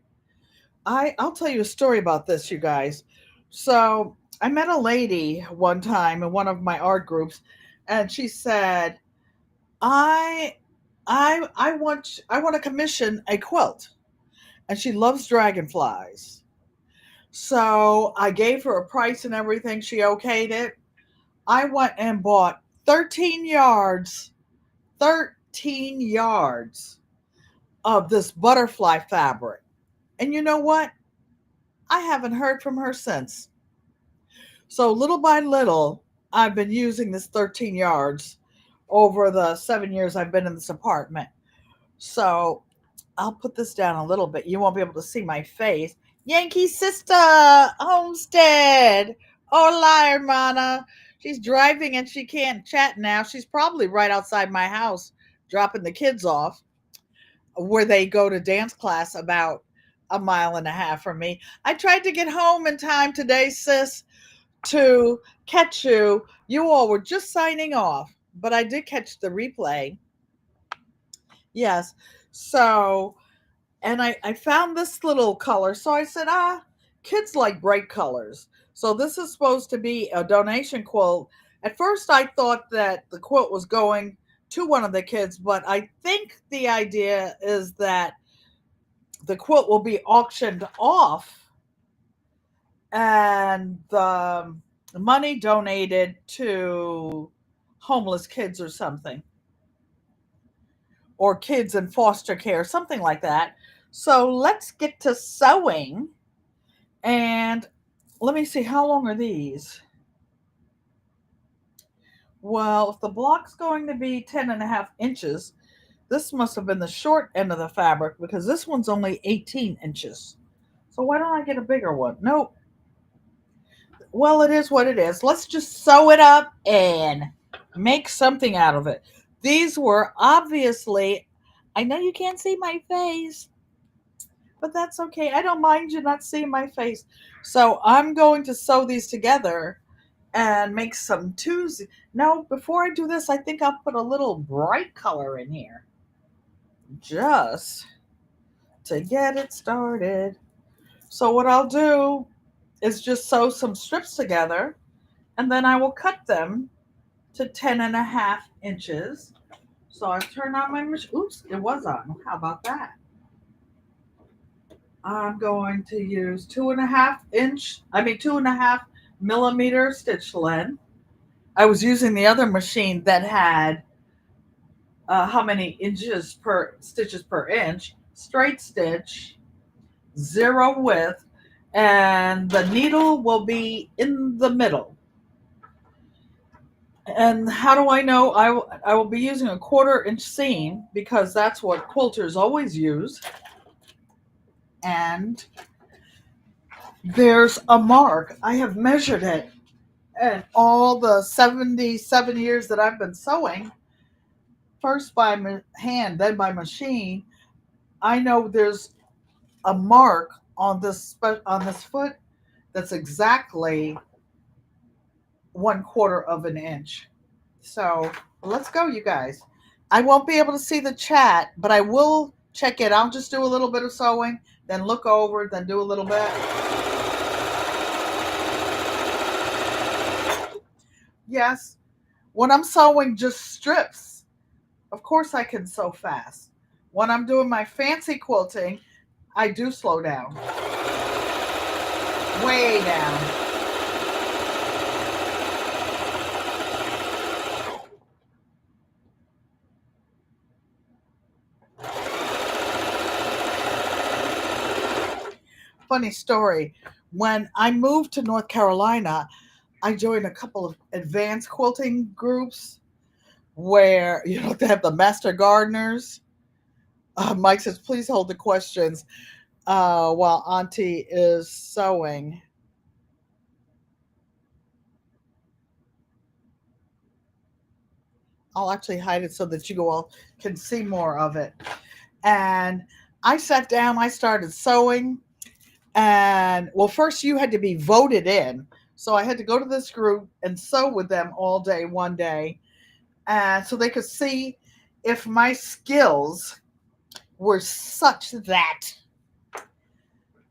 I'll tell you a story about this, you guys. So I met a lady one time in one of my art groups, and she said, I I want to commission a quilt. And she loves dragonflies. So I gave her a price and everything. She okayed it. I went and bought 13 yards, 13 yards of this butterfly fabric. And you know what? I haven't heard from her since. So little by little, I've been using this 13 yards over the 7 years I've been in this apartment. So I'll put this down a little bit. You won't be able to see my face. Yankee Sister Homestead. Hola, hermana. She's driving and she can't chat now. She's probably right outside my house dropping the kids off where they go to dance class about a mile and a half from me. I tried to get home in time today, sis, to catch you. You all were just signing off, but I did catch the replay. Yes. So, and I found this little color. So I said, kids like bright colors. So this is supposed to be a donation quilt. At first, I thought that the quilt was going to one of the kids, but I think the idea is that the quilt will be auctioned off and the money donated to homeless kids or something, or kids in foster care, something like that. So let's get to sewing. And let me see, how long are these? Well, if the block's going to be 10.5 inches, this must have been the short end of the fabric because this one's only 18 inches. So why don't I get a bigger one? Nope. Well, it is what it is. Let's just sew it up and make something out of it. These were obviously, I know you can't see my face, but that's okay. I don't mind you not seeing my face. So I'm going to sew these together and make some twos. No, before I do this, I think I'll put a little bright color in here just to get it started. So what I'll do is just sew some strips together and then I will cut them to 10.5 inches. So I turn on my machine. Oops, it was on. How about that? I'm going to use 2.5 millimeter stitch length. I was using the other machine that had how many inches per stitches per inch, straight stitch, zero width, and the needle will be in the middle. And how do I know? I will be using a 1/4 inch seam because that's what quilters always use. And there's a mark. I have measured it. And all the 77 years that I've been sewing, first by hand, then by machine, I know there's a mark on this foot that's exactly 1/4 of an inch. So let's go, you guys. I won't be able to see the chat, but I will check it. I'll just do a little bit of sewing, then look over, then do a little bit. Yes, when I'm sewing just strips, of course I can sew fast. When I'm doing my fancy quilting, I do slow down. Way down. Funny story. When I moved to North Carolina, I joined a couple of advanced quilting groups where, they have the master gardeners. Mike says, please hold the questions while Auntie is sewing. I'll actually hide it so that you all can see more of it. And I sat down, I started sewing. And well, first you had to be voted in. So I had to go to this group and sew with them all day, one day. And so they could see if my skills were such that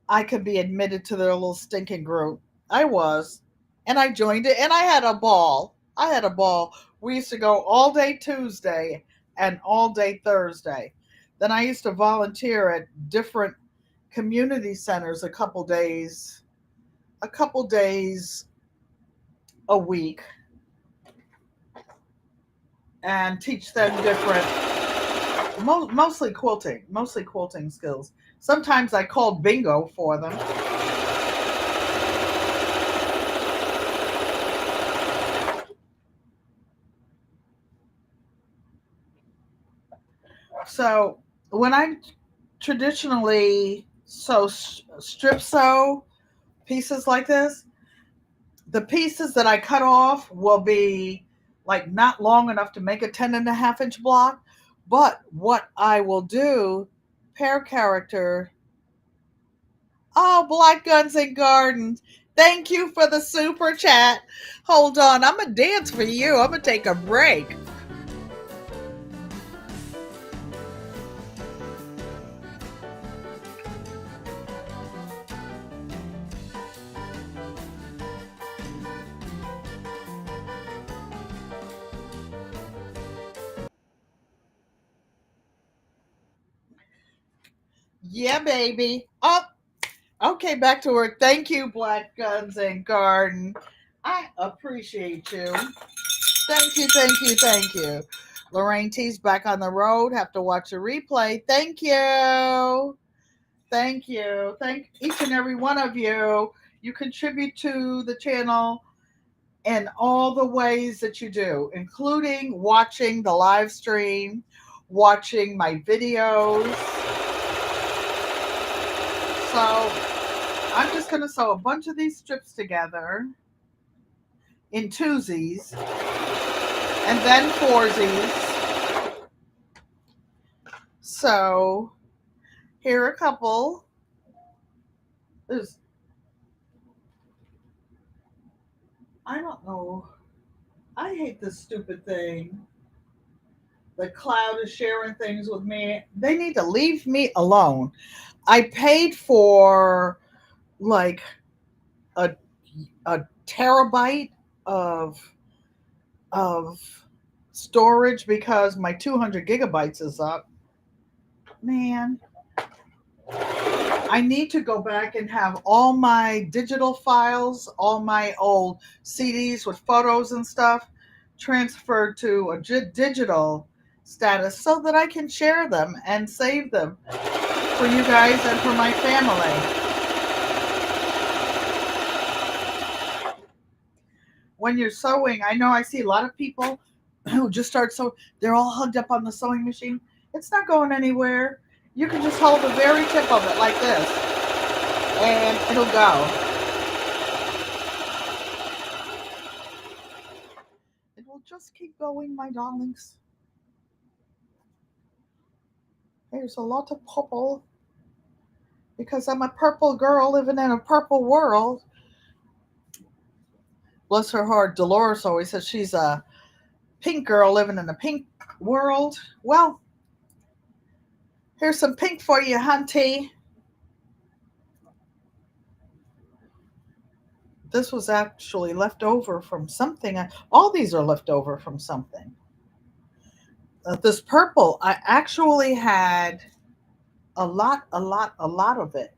I could be admitted to their little stinking group. I was. And I joined it and I had a ball. I had a ball. We used to go all day Tuesday and all day Thursday. Then I used to volunteer at different community centers a couple days a week and teach them different mostly quilting skills. Sometimes I called bingo for them. So when I traditionally strip sew pieces like this, The pieces that I cut off will be like not long enough to make a 10.5 inch block. But what I will do, pair character. Oh, Black Guns and Gardens. Thank you for the super chat. Hold on, I'm gonna dance for you. I'm gonna take a break. Yeah, baby. Oh, okay, back to work. Thank you, Black Guns and Garden. I appreciate you. Thank you, thank you, thank you. Lorraine T's back on the road. Have to watch a replay. Thank you. Thank you. Thank each and every one of you. You contribute to the channel in all the ways that you do, including watching the live stream, watching my videos. So I'm just going to sew a bunch of these strips together in twosies and then foursies. So here are a couple. There's, I don't know. I hate this stupid thing. The cloud is sharing things with me. They need to leave me alone. I paid for like a terabyte of of storage because my 200 gigabytes is up. Man, I need to go back and have all my digital files, all my old CDs with photos and stuff transferred to a digital status so that I can share them and save them for you guys and for my family. When you're sewing, I know I see a lot of people who just start sewing, they're all hugged up on the sewing machine. It's not going anywhere. You can just hold the very tip of it like this, and it'll go. It will just keep going, my darlings. There's a lot of purple because I'm a purple girl living in a purple world. Bless her heart, Dolores always says she's a pink girl living in a pink world. Well, here's some pink for you, hunty. This was actually left over from something. All these are left over from something. This purple, I actually had a lot of it.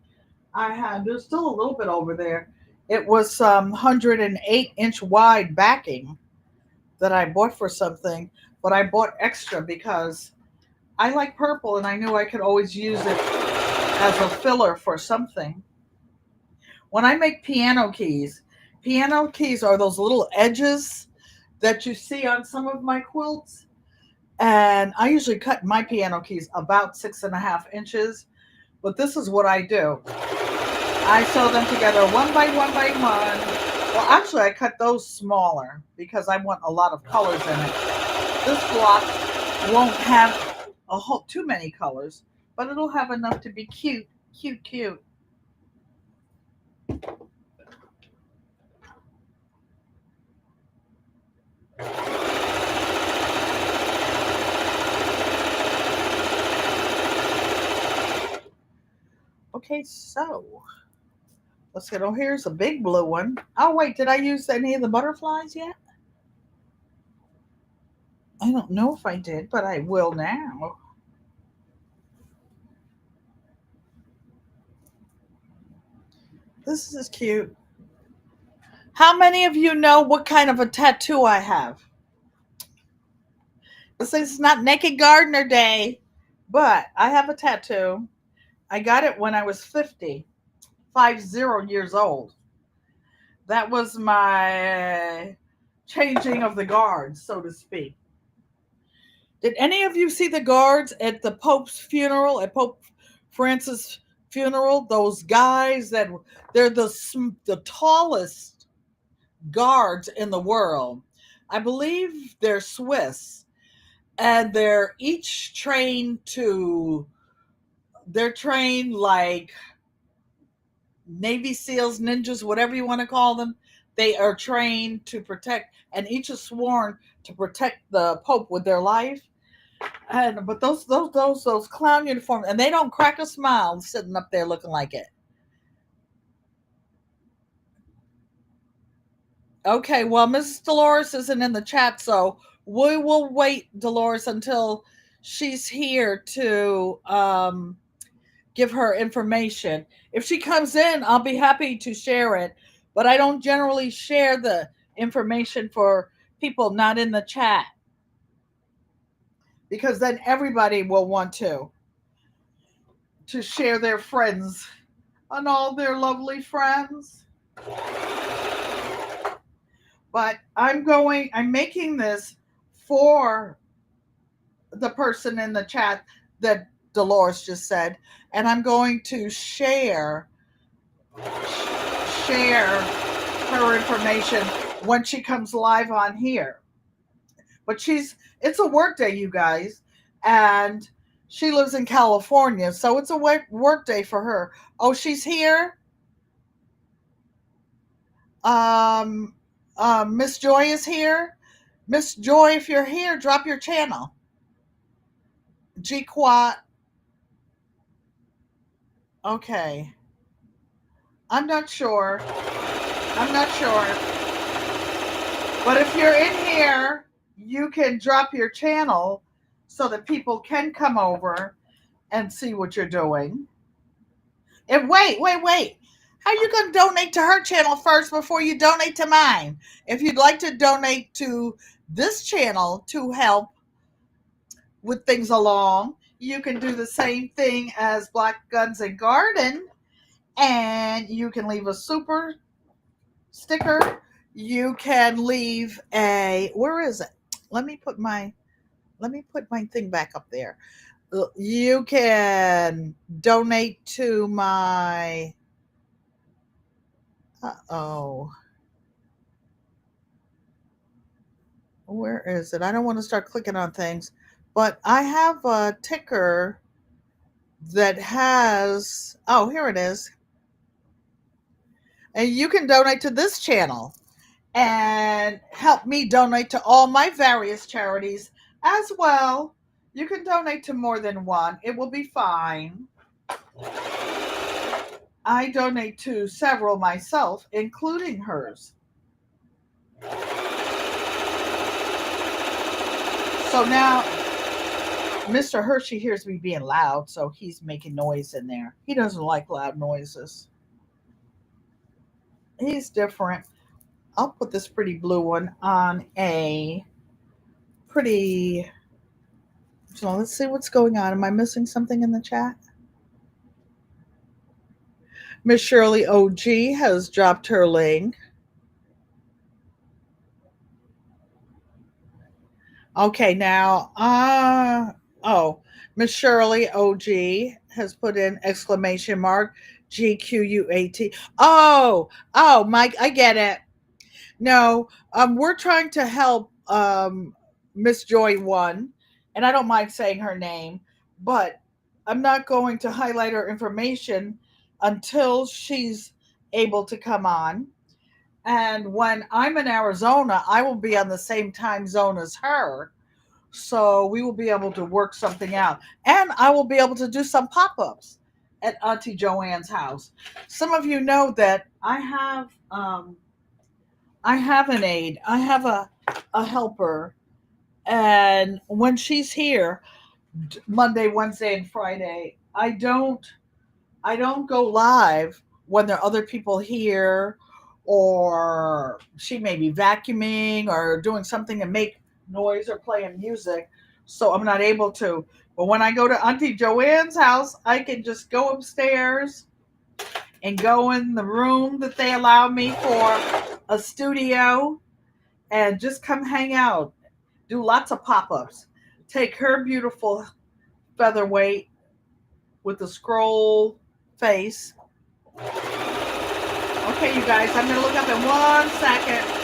There's still a little bit over there. It was some 108-inch wide backing that I bought for something, but I bought extra because I like purple and I knew I could always use it as a filler for something. When I make piano keys are those little edges that you see on some of my quilts. And I usually cut my piano keys about 6.5 inches. But this is what I do. I sew them together one by one by one. Well, actually, I cut those smaller because I want a lot of colors in it. This block won't have too many colors, but it'll have enough to be cute, cute, cute. Okay, so let's get, oh, here's a big blue one. Oh, wait, did I use any of the butterflies yet? I don't know if I did, but I will now. This is cute. How many of you know what kind of a tattoo I have? This is not Naked Gardener Day, but I have a tattoo. I got it when I was 50 years old. That was my changing of the guards, so to speak. Did any of you see the guards at the Pope's funeral, at Pope Francis' funeral? Those guys they're the tallest guards in the world. I believe they're Swiss, and they're trained like Navy SEALs, ninjas, whatever you want to call them. They are trained to protect, and each is sworn to protect the Pope with their life. And but those clown uniforms, and they don't crack a smile sitting up there looking like it. Okay, well, Mrs. Dolores isn't in the chat, so we will wait, Dolores, until she's here to give her information. If she comes in, I'll be happy to share it, but I don't generally share the information for people not in the chat because then everybody will want to share their friends and all their lovely friends. But I'm making this for the person in the chat that Dolores just said, and I'm going to share her information when she comes live on here. But it's a work day, you guys, and she lives in California, so it's a work day for her. Oh, she's here. Miss Joy is here. Miss Joy, if you're here, drop your channel. GQUAT. Okay. I'm not sure. But if you're in here, you can drop your channel so that people can come over and see what you're doing. And wait. How are you going to donate to her channel first before you donate to mine? If you'd like to donate to this channel to help with things along, you can do the same thing as Black Guns and Garden, and you can leave a super sticker. You can leave where is it? Let me put my thing back up there. You can donate to my where is it? I don't want to start clicking on things, but I have a ticker that has here it is. And you can donate to this channel and help me donate to all my various charities as well. You can donate to more than one. It will be fine. I donate to several myself, including hers. So now Mr. Hershey hears me being loud, so he's making noise in there. He doesn't like loud noises. He's different. I'll put this pretty blue one on a pretty. So let's see what's going on. Am I missing something in the chat? Miss Shirley OG has dropped her link. Okay, now, Miss Shirley OG has put in exclamation mark GQUAT. Oh, Mike, I get it. No, we're trying to help Miss Joy One, and I don't mind saying her name, but I'm not going to highlight her information until she's able to come on. And when I'm in Arizona, I will be on the same time zone as her. So we will be able to work something out. And I will be able to do some pop ups at Auntie Joanne's house. Some of you know that I have an aide, I have a helper. And when she's here, Monday, Wednesday, and Friday, I don't go live when there are other people here, or she may be vacuuming or doing something to make noise or playing music, so I'm not able to. But when I go to Auntie Joanne's house, I can just go upstairs and go in the room that they allow me for a studio and just come hang out, do lots of pop-ups, take her beautiful featherweight with the scroll face. Okay, you guys, I'm going to look up in 1 second.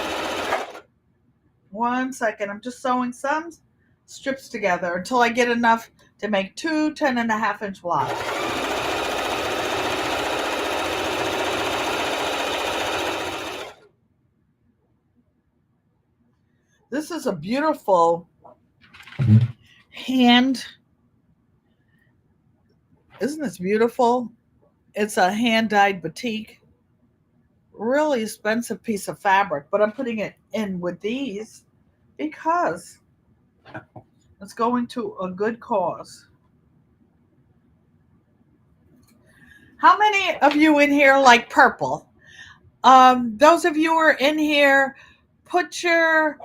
1 second. I'm just sewing some strips together until I get enough to make two 10.5-inch blocks. This is a beautiful hand. Isn't this beautiful? It's a hand-dyed batik. Really expensive piece of fabric, but I'm putting it in with these because it's going to a good cause. How many of you in here like purple? Those of you who are in here, put your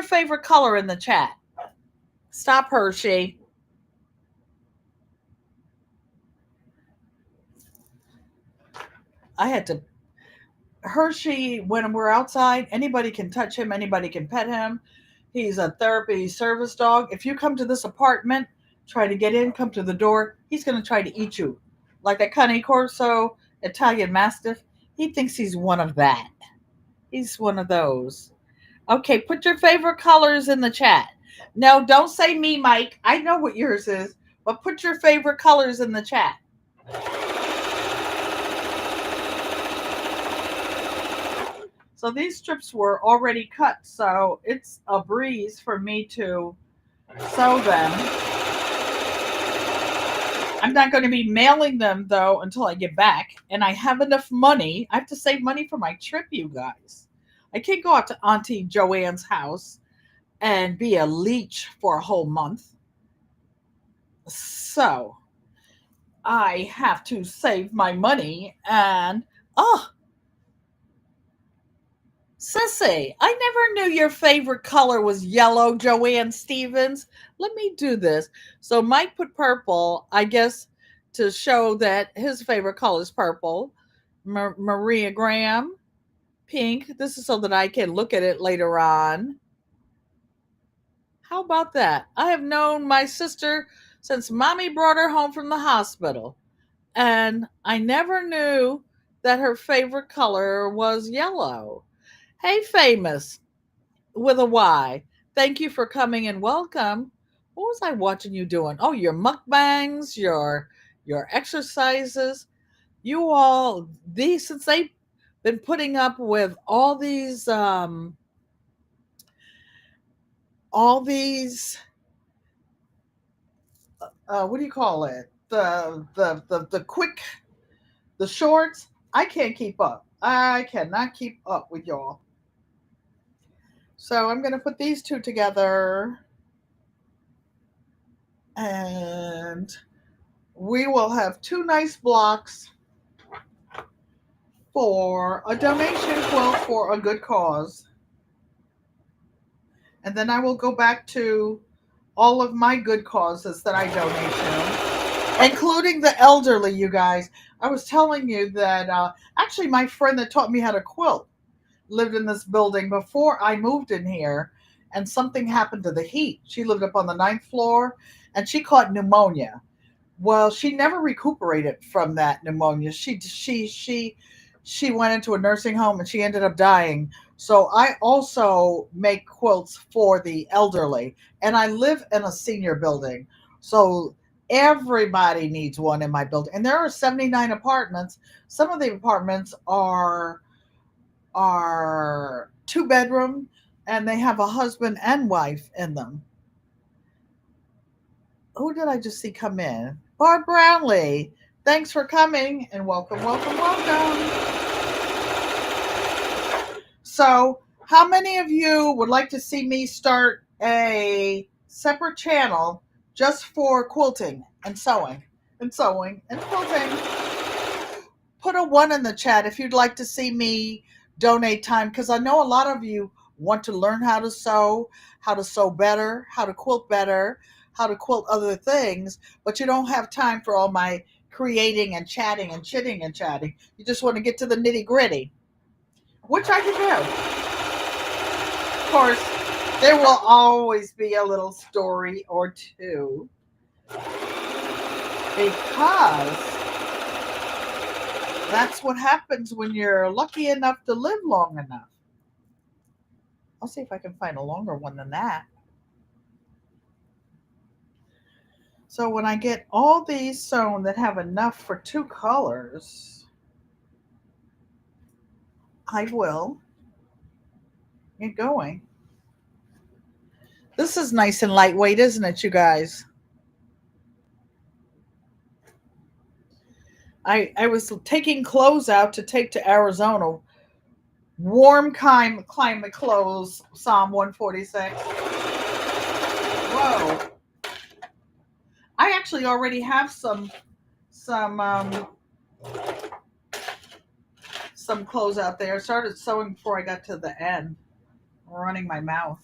favorite color in the chat. Stop, Hershey. I had to. Hershey, when we're outside, anybody can touch him, anybody can pet him. He's a therapy service dog. If you come to this apartment, try to get in, come to the door, he's going to try to eat you. Like that Cane Corso Italian Mastiff, he thinks he's one of that. He's one of those. Okay, put your favorite colors in the chat. No, don't say me, Mike. I know what yours is, but put your favorite colors in the chat. So these strips were already cut, so it's a breeze for me to sew them. I'm not going to be mailing them, though, until I get back. And I have enough money. I have to save money for my trip, you guys. I can't go out to Auntie Joanne's house and be a leech for a whole month. So I have to save my money. And, oh, Sissy, I never knew your favorite color was yellow, Joanne Stevens. Let me do this. So Mike put purple, I guess, to show that his favorite color is purple. Maria Graham, pink. This is so that I can look at it later on. How about that? I have known my sister since Mommy brought her home from the hospital. And I never knew that her favorite color was yellow. Hey, Famous with a Y. Thank you for coming and welcome. What was I watching you doing? Oh, your mukbangs, your exercises. You all these since they've been putting up with all these what do you call it? The shorts. I can't keep up. I cannot keep up with y'all. So I'm going to put these two together and we will have two nice blocks for a donation quilt for a good cause. And then I will go back to all of my good causes that I donate to, including the elderly, you guys. I was telling you that actually my friend that taught me how to quilt lived in this building before I moved in here, and something happened to the heat. She lived up on the 9th floor, and she caught pneumonia. Well, she never recuperated from that pneumonia. She went into a nursing home and she ended up dying. So I also make quilts for the elderly, and I live in a senior building. So everybody needs one in my building. And there are 79 apartments. Some of the apartments are 2-bedroom and they have a husband and wife in them. Who did I just see come in? Barb Brownlee. Thanks for coming and welcome, welcome, welcome. So, how many of you would like to see me start a separate channel just for quilting and sewing and sewing and quilting? Put a 1 in the chat if you'd like to see me donate time, because I know a lot of you want to learn how to sew better, how to quilt better, how to quilt other things, but you don't have time for all my creating and chatting and chitting and chatting. You just want to get to the nitty gritty, which I can do. Of course, there will always be a little story or two because that's what happens when you're lucky enough to live long enough. I'll see if I can find a longer one than that. So when I get all these sewn that have enough for two colors, I will get going. This is nice and lightweight, isn't it, you guys? I was taking clothes out to take to Arizona. Warm climate clothes, Psalm 146. Whoa. I actually already have some some clothes out there. I started sewing before I got to the end. I'm running my mouth.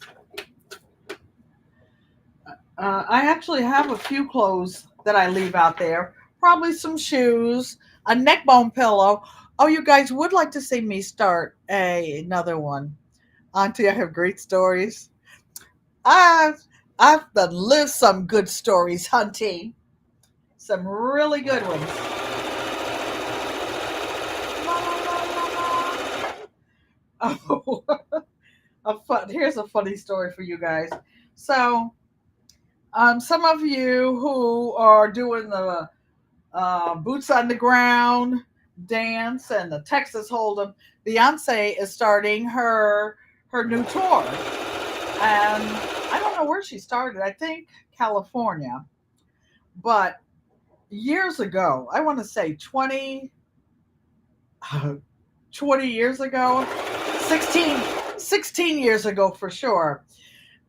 I actually have a few clothes that I leave out there. Probably some shoes, a neck bone pillow. Oh, you guys would like to see me start another one. Auntie, I have great stories. I've I've done lived some good stories, hunting. Some really good ones. Oh, here's a funny story for you guys. So, some of you who are doing the boots on the ground dance and the Texas Hold'em, Beyonce is starting her new tour, and I don't know where she started. I think California, but years ago, I want to say 20 years ago, 16 years ago for sure.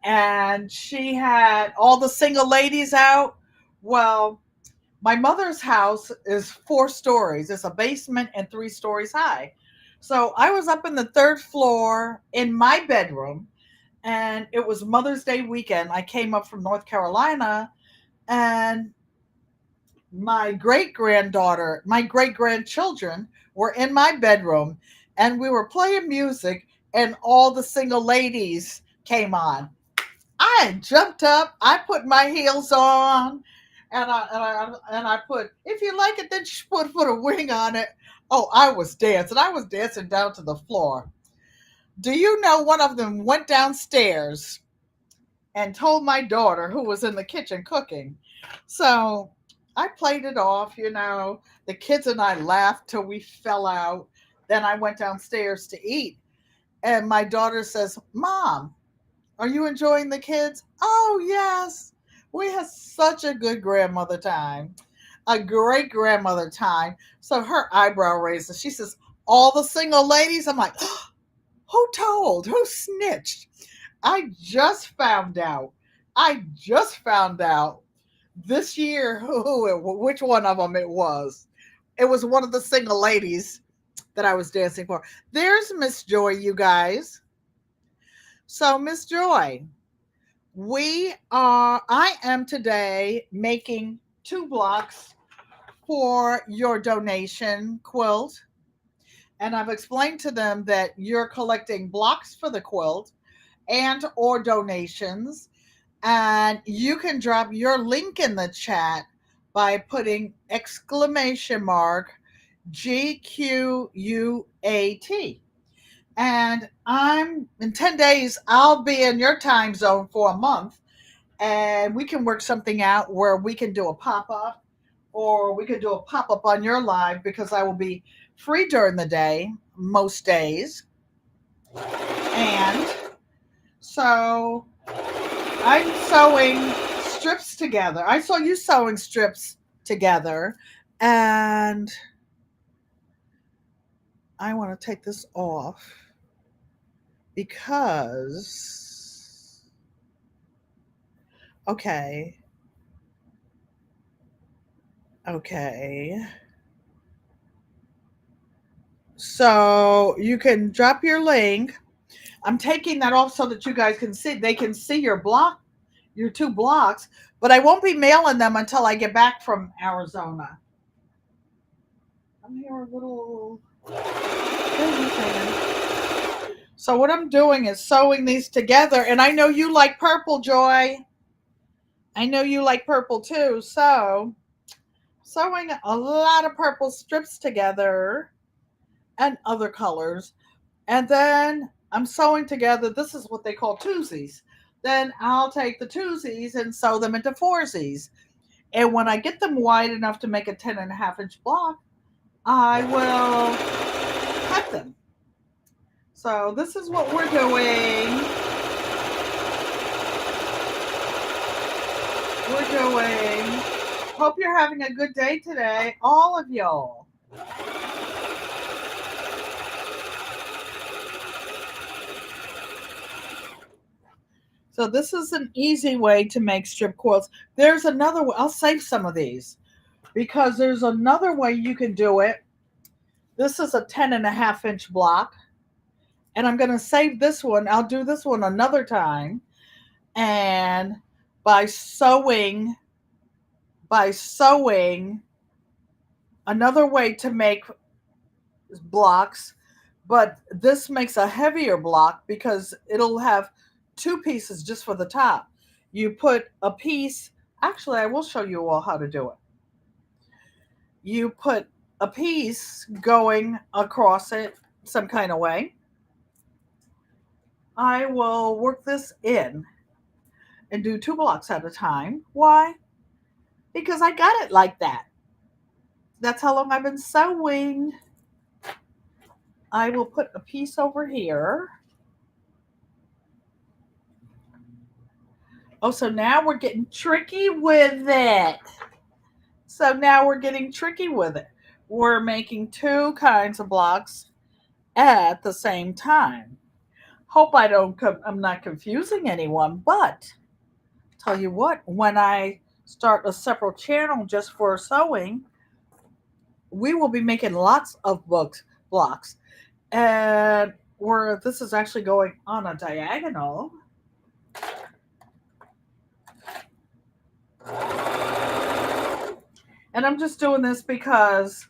And she had all the single ladies out. Well, my mother's house is 4 stories. It's a basement and 3 stories high. So I was up in the third floor in my bedroom, and it was Mother's Day weekend. I came up from North Carolina, and my great grandchildren were in my bedroom, and we were playing music, and all the single ladies came on. I jumped up, I put my heels on, and I put, if you like it, then just put a wing on it. Oh, I was dancing. I was dancing down to the floor. Do you know one of them went downstairs and told my daughter, who was in the kitchen cooking? So I played it off, you know. The kids and I laughed till we fell out. Then I went downstairs to eat. And my daughter says, Mom, are you enjoying the kids? Oh, yes. We had such a good grandmother time, a great grandmother time. So her eyebrow raises. She says, all the single ladies? I'm like, who told? Who snitched? I just found out. I just found out this year which one of them it was. It was one of the single ladies that I was dancing for. There's Miss Joy, you guys. So, Miss Joy, I am today making 2 blocks for your donation quilt. And I've explained to them that you're collecting blocks for the quilt and or donations. And you can drop your link in the chat by putting exclamation mark GQUAT. And I'm in 10 days, I'll be in your time zone for a month, and we can work something out where we can do a pop up, or we could do a pop up on your live because I will be free during the day most days. And so I'm sewing strips together. I saw you sewing strips together, and I want to take this off because, okay, okay. So you can drop your link. I'm taking that off so that you guys can see. They can see your block, your 2 blocks, but I won't be mailing them until I get back from Arizona. I'm here a little. So what I'm doing is sewing these together, and I know you like purple, Joy. I know you like purple too. So sewing a lot of purple strips together and other colors. And then I'm sewing together, this is what they call twosies. Then I'll take the twosies and sew them into foursies. And when I get them wide enough to make a 10.5 inch block, I will cut them. So this is what we're doing. Hope you're having a good day today, all of y'all. So this is an easy way to make strip quilts. There's another way. I'll save some of these because there's another way you can do it. This is a 10.5 inch block. And I'm going to save this one. I'll do this one another time. And by sewing, another way to make blocks, but this makes a heavier block because it'll have 2 pieces just for the top. You put a piece, actually I will show you all how to do it. You put a piece going across it some kind of way. I will work this in and do 2 blocks at a time. Why? Because I got it like that. That's how long I've been sewing. I will put a piece over here. Oh, so now we're getting tricky with it. We're making 2 kinds of blocks at the same time. Hope I'm not confusing anyone, but tell you what, when I start a separate channel just for sewing, we will be making lots of blocks. And this is actually going on a diagonal. And I'm just doing this because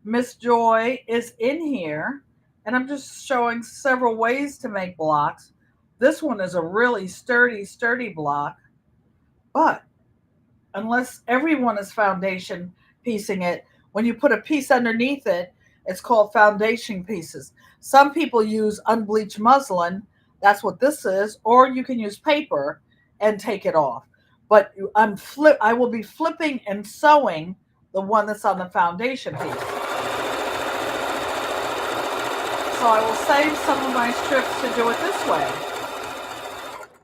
Miss Joy is in here. And I'm just showing several ways to make blocks. This one is a really sturdy block. But unless everyone is foundation piecing it, when you put a piece underneath it, it's called foundation pieces. Some people use unbleached muslin. That's what this is. Or you can use paper and take it off. But I will be flipping and sewing the one that's on the foundation piece. So I will save some of my strips to do it this way.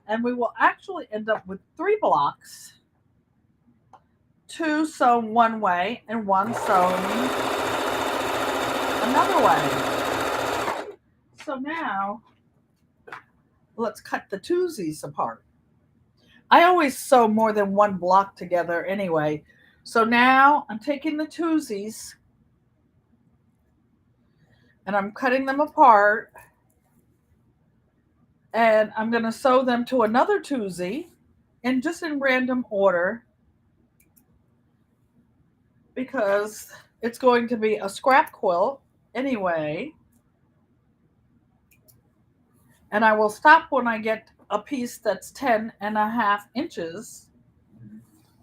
And we will actually end up with 3 blocks. 2 sewn one way and 1 sewn another way. So now, let's cut the twosies apart. I always sew more than 1 block together anyway. So now I'm taking the twosies and I'm cutting them apart. And I'm going to sew them to another twosie, and just in random order, because it's going to be a scrap quilt anyway. And I will stop when I get a piece that's 10.5 inches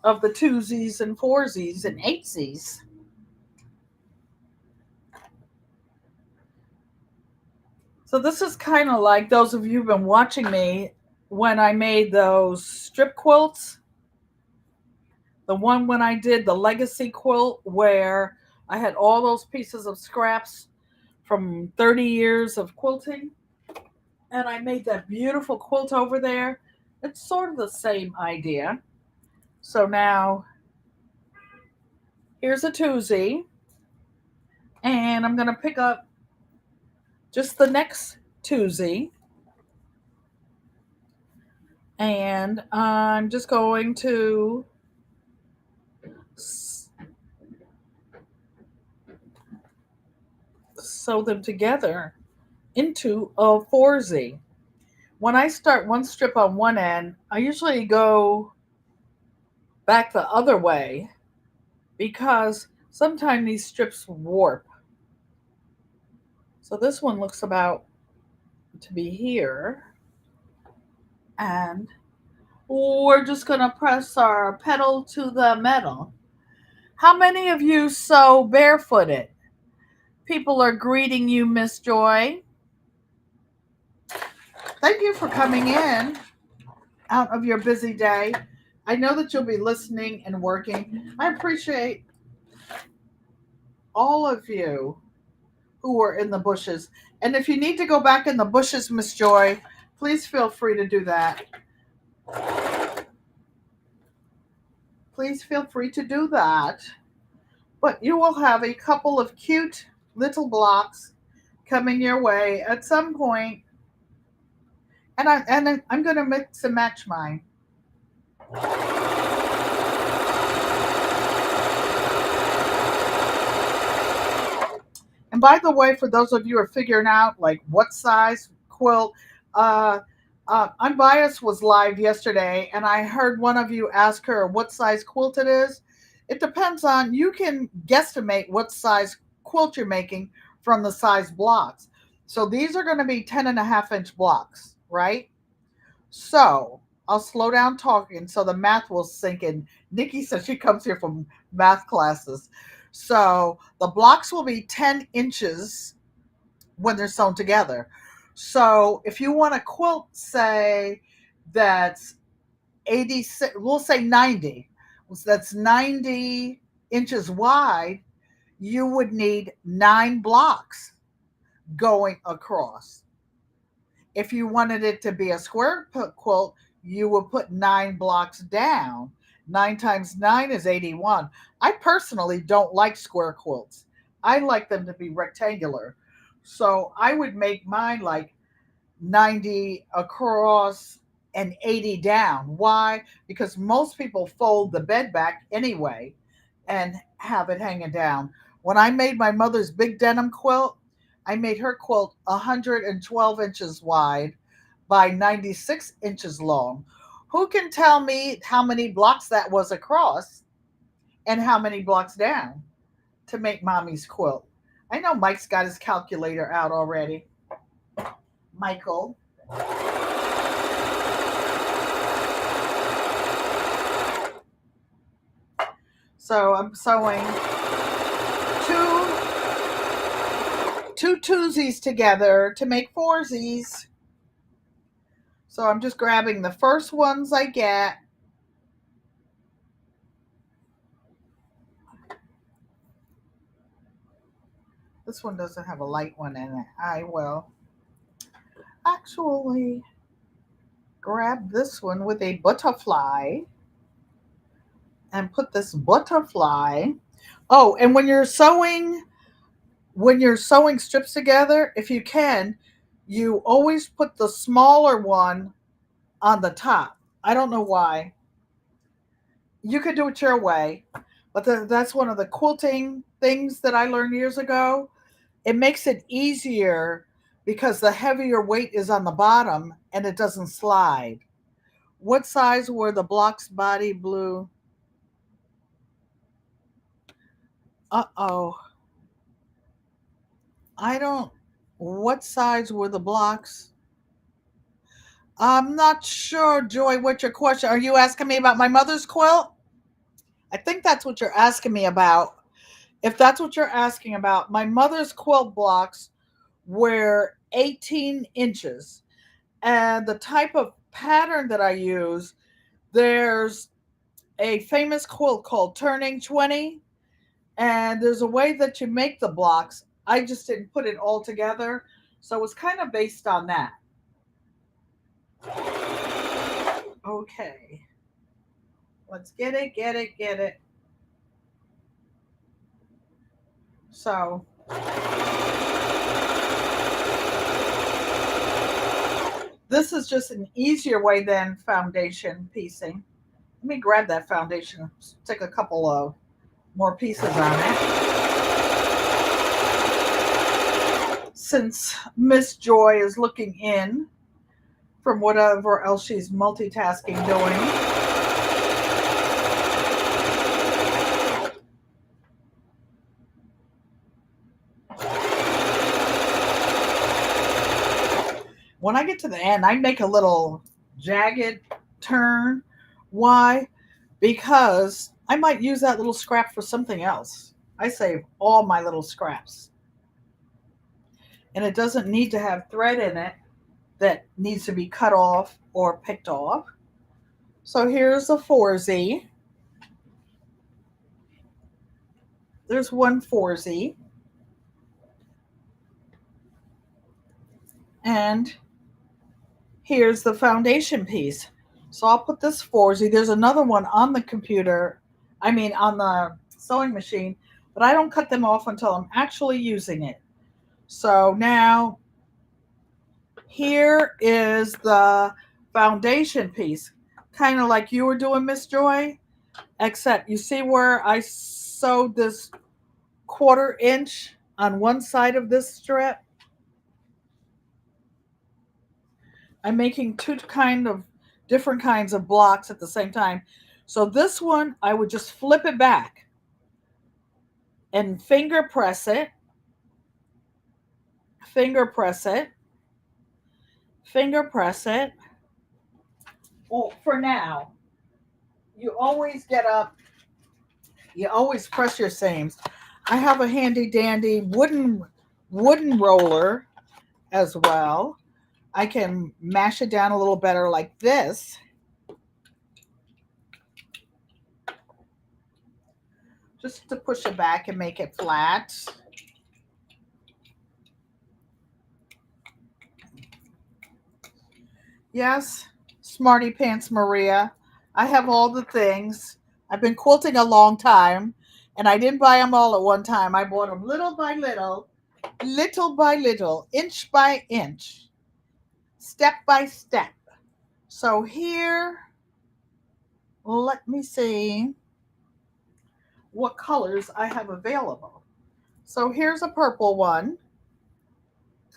of the twosies and foursies and eightsies. So this is kind of like those of you who've been watching me when I made those strip quilts. The one when I did the legacy quilt where I had all those pieces of scraps from 30 years of quilting. And I made that beautiful quilt over there. It's sort of the same idea. So now, here's a twosie. And I'm going to pick up just the next twosie. And I'm just going to sew them together into a foursie. When I start one strip on one end, I usually go back the other way because sometimes these strips warp. So this one looks about to be here. And we're just going to press our pedal to the metal. How many of you sew barefooted? People are greeting you, Miss Joy. Thank you for coming in out of your busy day. I know that you'll be listening and working. I appreciate all of you who were in the bushes. And if you need to go back in the bushes, Miss Joy, please feel free to do that. Please feel free to do that. But you will have a couple of cute little blocks coming your way at some point. And I'm going to mix and match mine. And by the way, for those of you who are figuring out like what size quilt, uh, Unbiased was live yesterday, and I heard one of you ask her what size quilt it is. It depends on, you can guesstimate what size quilt you're making from the size blocks. So these are going to be 10.5 inch blocks, right? So I'll slow down talking so the math will sink in. Nikki says she comes here from math classes. So the blocks will be 10 inches when they're sewn together. So if you want a quilt, say that's 86, we'll say 90, that's 90 inches wide, you would need 9 blocks going across. If you wanted it to be a square quilt, you would put 9 blocks down. 9 times 9 is 81. I personally don't like square quilts. I like them to be rectangular. So I would make mine like 90 across and 80 down. Why? Because most people fold the bed back anyway and have it hanging down. When I made my mother's big denim quilt, I made her quilt 112 inches wide by 96 inches long. Who can tell me how many blocks that was across and how many blocks down to make mommy's quilt? I know Mike's got his calculator out already. Michael. So I'm sewing two twosies together to make foursies. So I'm just grabbing the first ones I get. This one doesn't have a light one in it. I will actually grab this one with a butterfly and put this butterfly. Oh, and when you're sewing strips together, if you can, you always put the smaller one on the top. I don't know why. You could do it your way, but that's one of the quilting things that I learned years ago. It makes it easier because the heavier weight is on the bottom and it doesn't slide. What size were the blocks body blue? Uh-oh. I don't. What size were the blocks? I'm not sure, Joy, what your question. Are you asking me about my mother's quilt? I think that's what you're asking me about. If that's what you're asking about, my mother's quilt blocks were 18 inches. And the type of pattern that I use, there's a famous quilt called Turning 20, and there's a way that you make the blocks. I just didn't put it all together. So it was kind of based on that. Okay. Let's get it, get it, get it. So this is just an easier way than foundation piecing. Let me grab that foundation, stick a couple of more pieces on it. Since Miss Joy is looking in from whatever else she's multitasking doing. When I get to the end, I make a little jagged turn. Why? Because I might use that little scrap for something else. I save all my little scraps. And it doesn't need to have thread in it. that needs to be cut off or picked off. So here's a 4Z. There's one 4Z. And here's the foundation piece. So I'll put this 4Z. There's another one on the computer, on the sewing machine, but I don't cut them off until I'm actually using it. So now here is the foundation piece, kind of like you were doing, Miss Joy, except you see where I sewed this 1/4 inch on one side of this strip? I'm making two different kinds of blocks at the same time. So this one, I would just flip it back and finger press it, finger press it, finger press it. Well, for now, you always get up, you always press your seams. I have a handy dandy wooden roller as well. I can mash it down a little better like this. Just to push it back and make it flat. Yes, Smarty Pants Maria. I have all the things. I've been quilting a long time, and I didn't buy them all at one time. I bought them little by little, inch by inch, step by step. So here, let me see what colors I have available. So here's a purple one.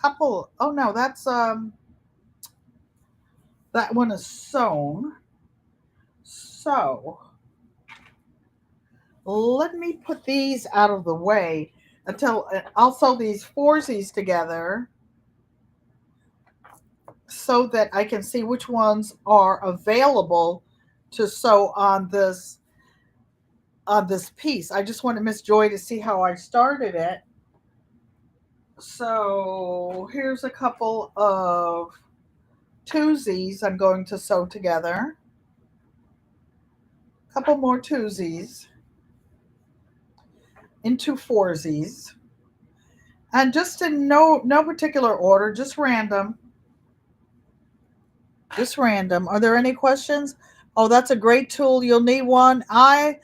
Oh no, that one is sewn. So let me put these out of the way until I'll sew these 4Zs together so that I can see which ones are available to sew on this piece. I just wanted Miss Joy to see how I started it. So here's a couple of 2Zs I'm going to sew together. A couple more 2Zs into 4Zs. And just in no particular order, just random. Just random. Are there any questions? Oh, that's a great tool. You'll need one. I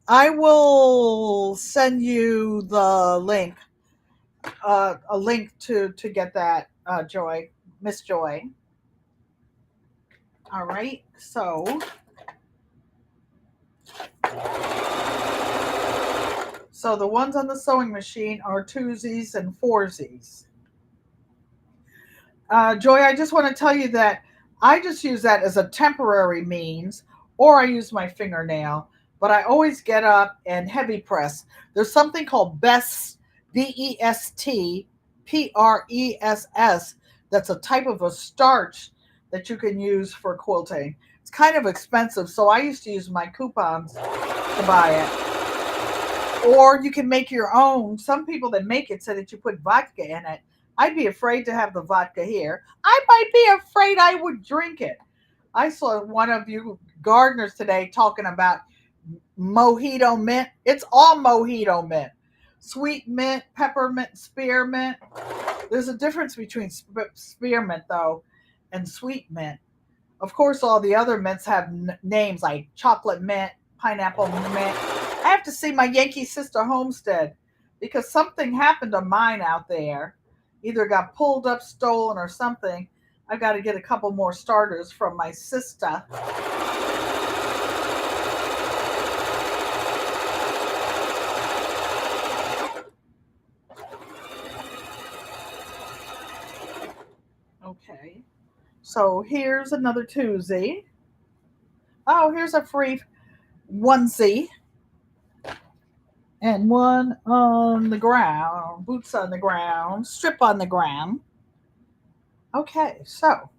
will send you the link, a link to get that, Joy, Miss Joy. All right. So the ones on the sewing machine are 2Zs and 4Zs. Joy, I just want to tell you that I just use that as a temporary means, or I use my fingernail, but I always get up and heavy press. There's something called BEST, BEST, that's a type of a starch that you can use for quilting. It's kind of expensive, so I used to use my coupons to buy it. Or you can make your own. Some people that make it say that you put vodka in it. I'd be afraid to have the vodka here. I might be afraid I would drink it. I saw one of you gardeners today talking about mojito mint. It's all mojito mint. Sweet mint, peppermint, spearmint. There's a difference between spearmint, though, and sweet mint. Of course, all the other mints have names like chocolate mint, pineapple mint. I have to see my Yankee Sister homestead because something happened to mine out there. Either got pulled up, stolen, or something. I've got to get a couple more starters from my sister. Okay. So here's another 2Z. Oh, here's a free 1Z. And one on the ground, boots on the ground, strip on the ground. Okay, so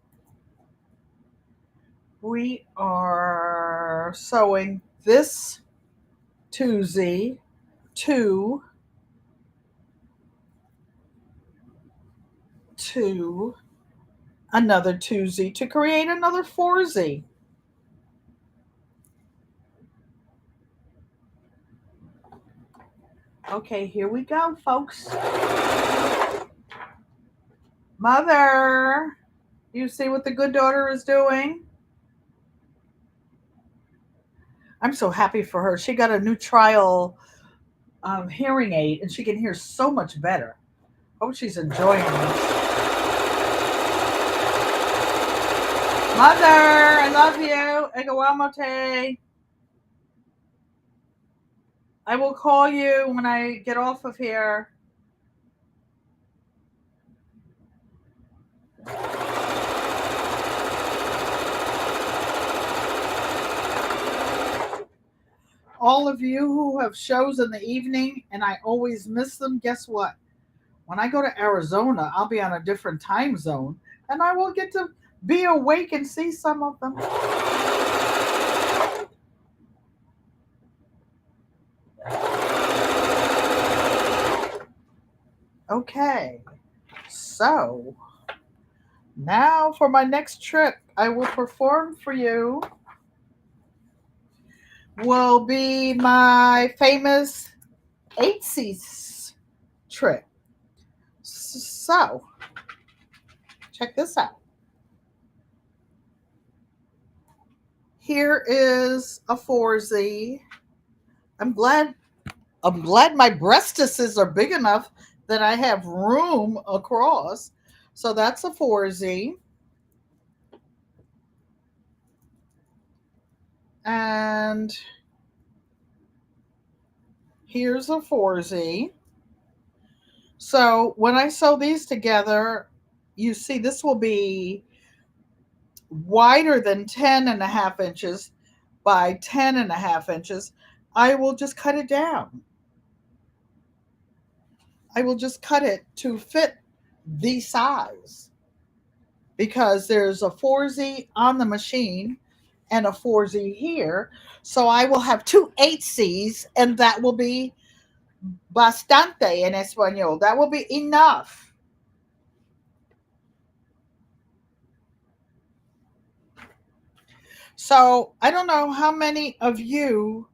we are sewing this 2Z, 2, 2, another 2Z to create another 4Z. Okay, here we go, folks. Mother, you see what the good daughter is doing? I'm so happy for her. She got a new trial hearing aid and she can hear so much better. Hope she's enjoying this. Mother, I love you. Egawamote. I will call you when I get off of here. All of you who have shows in the evening and I always miss them, guess what? When I go to Arizona, I'll be on a different time zone and I will get to be awake and see some of them. Okay, so now for my next trick, I will perform for you will be my famous 8/6 trick. So, check this out. Here is a 4Z. I'm glad my breastises are big enough that I have room across. So that's a 4Z. And here's a 4Z. So when I sew these together, you see this will be wider than 10.5 inches by 10.5 inches. I will just cut it down. I will just cut it to fit the size because there's a 4Z on the machine and a 4Z here. So I will have two 8Cs and that will be bastante in español. That will be enough. So I don't know how many of you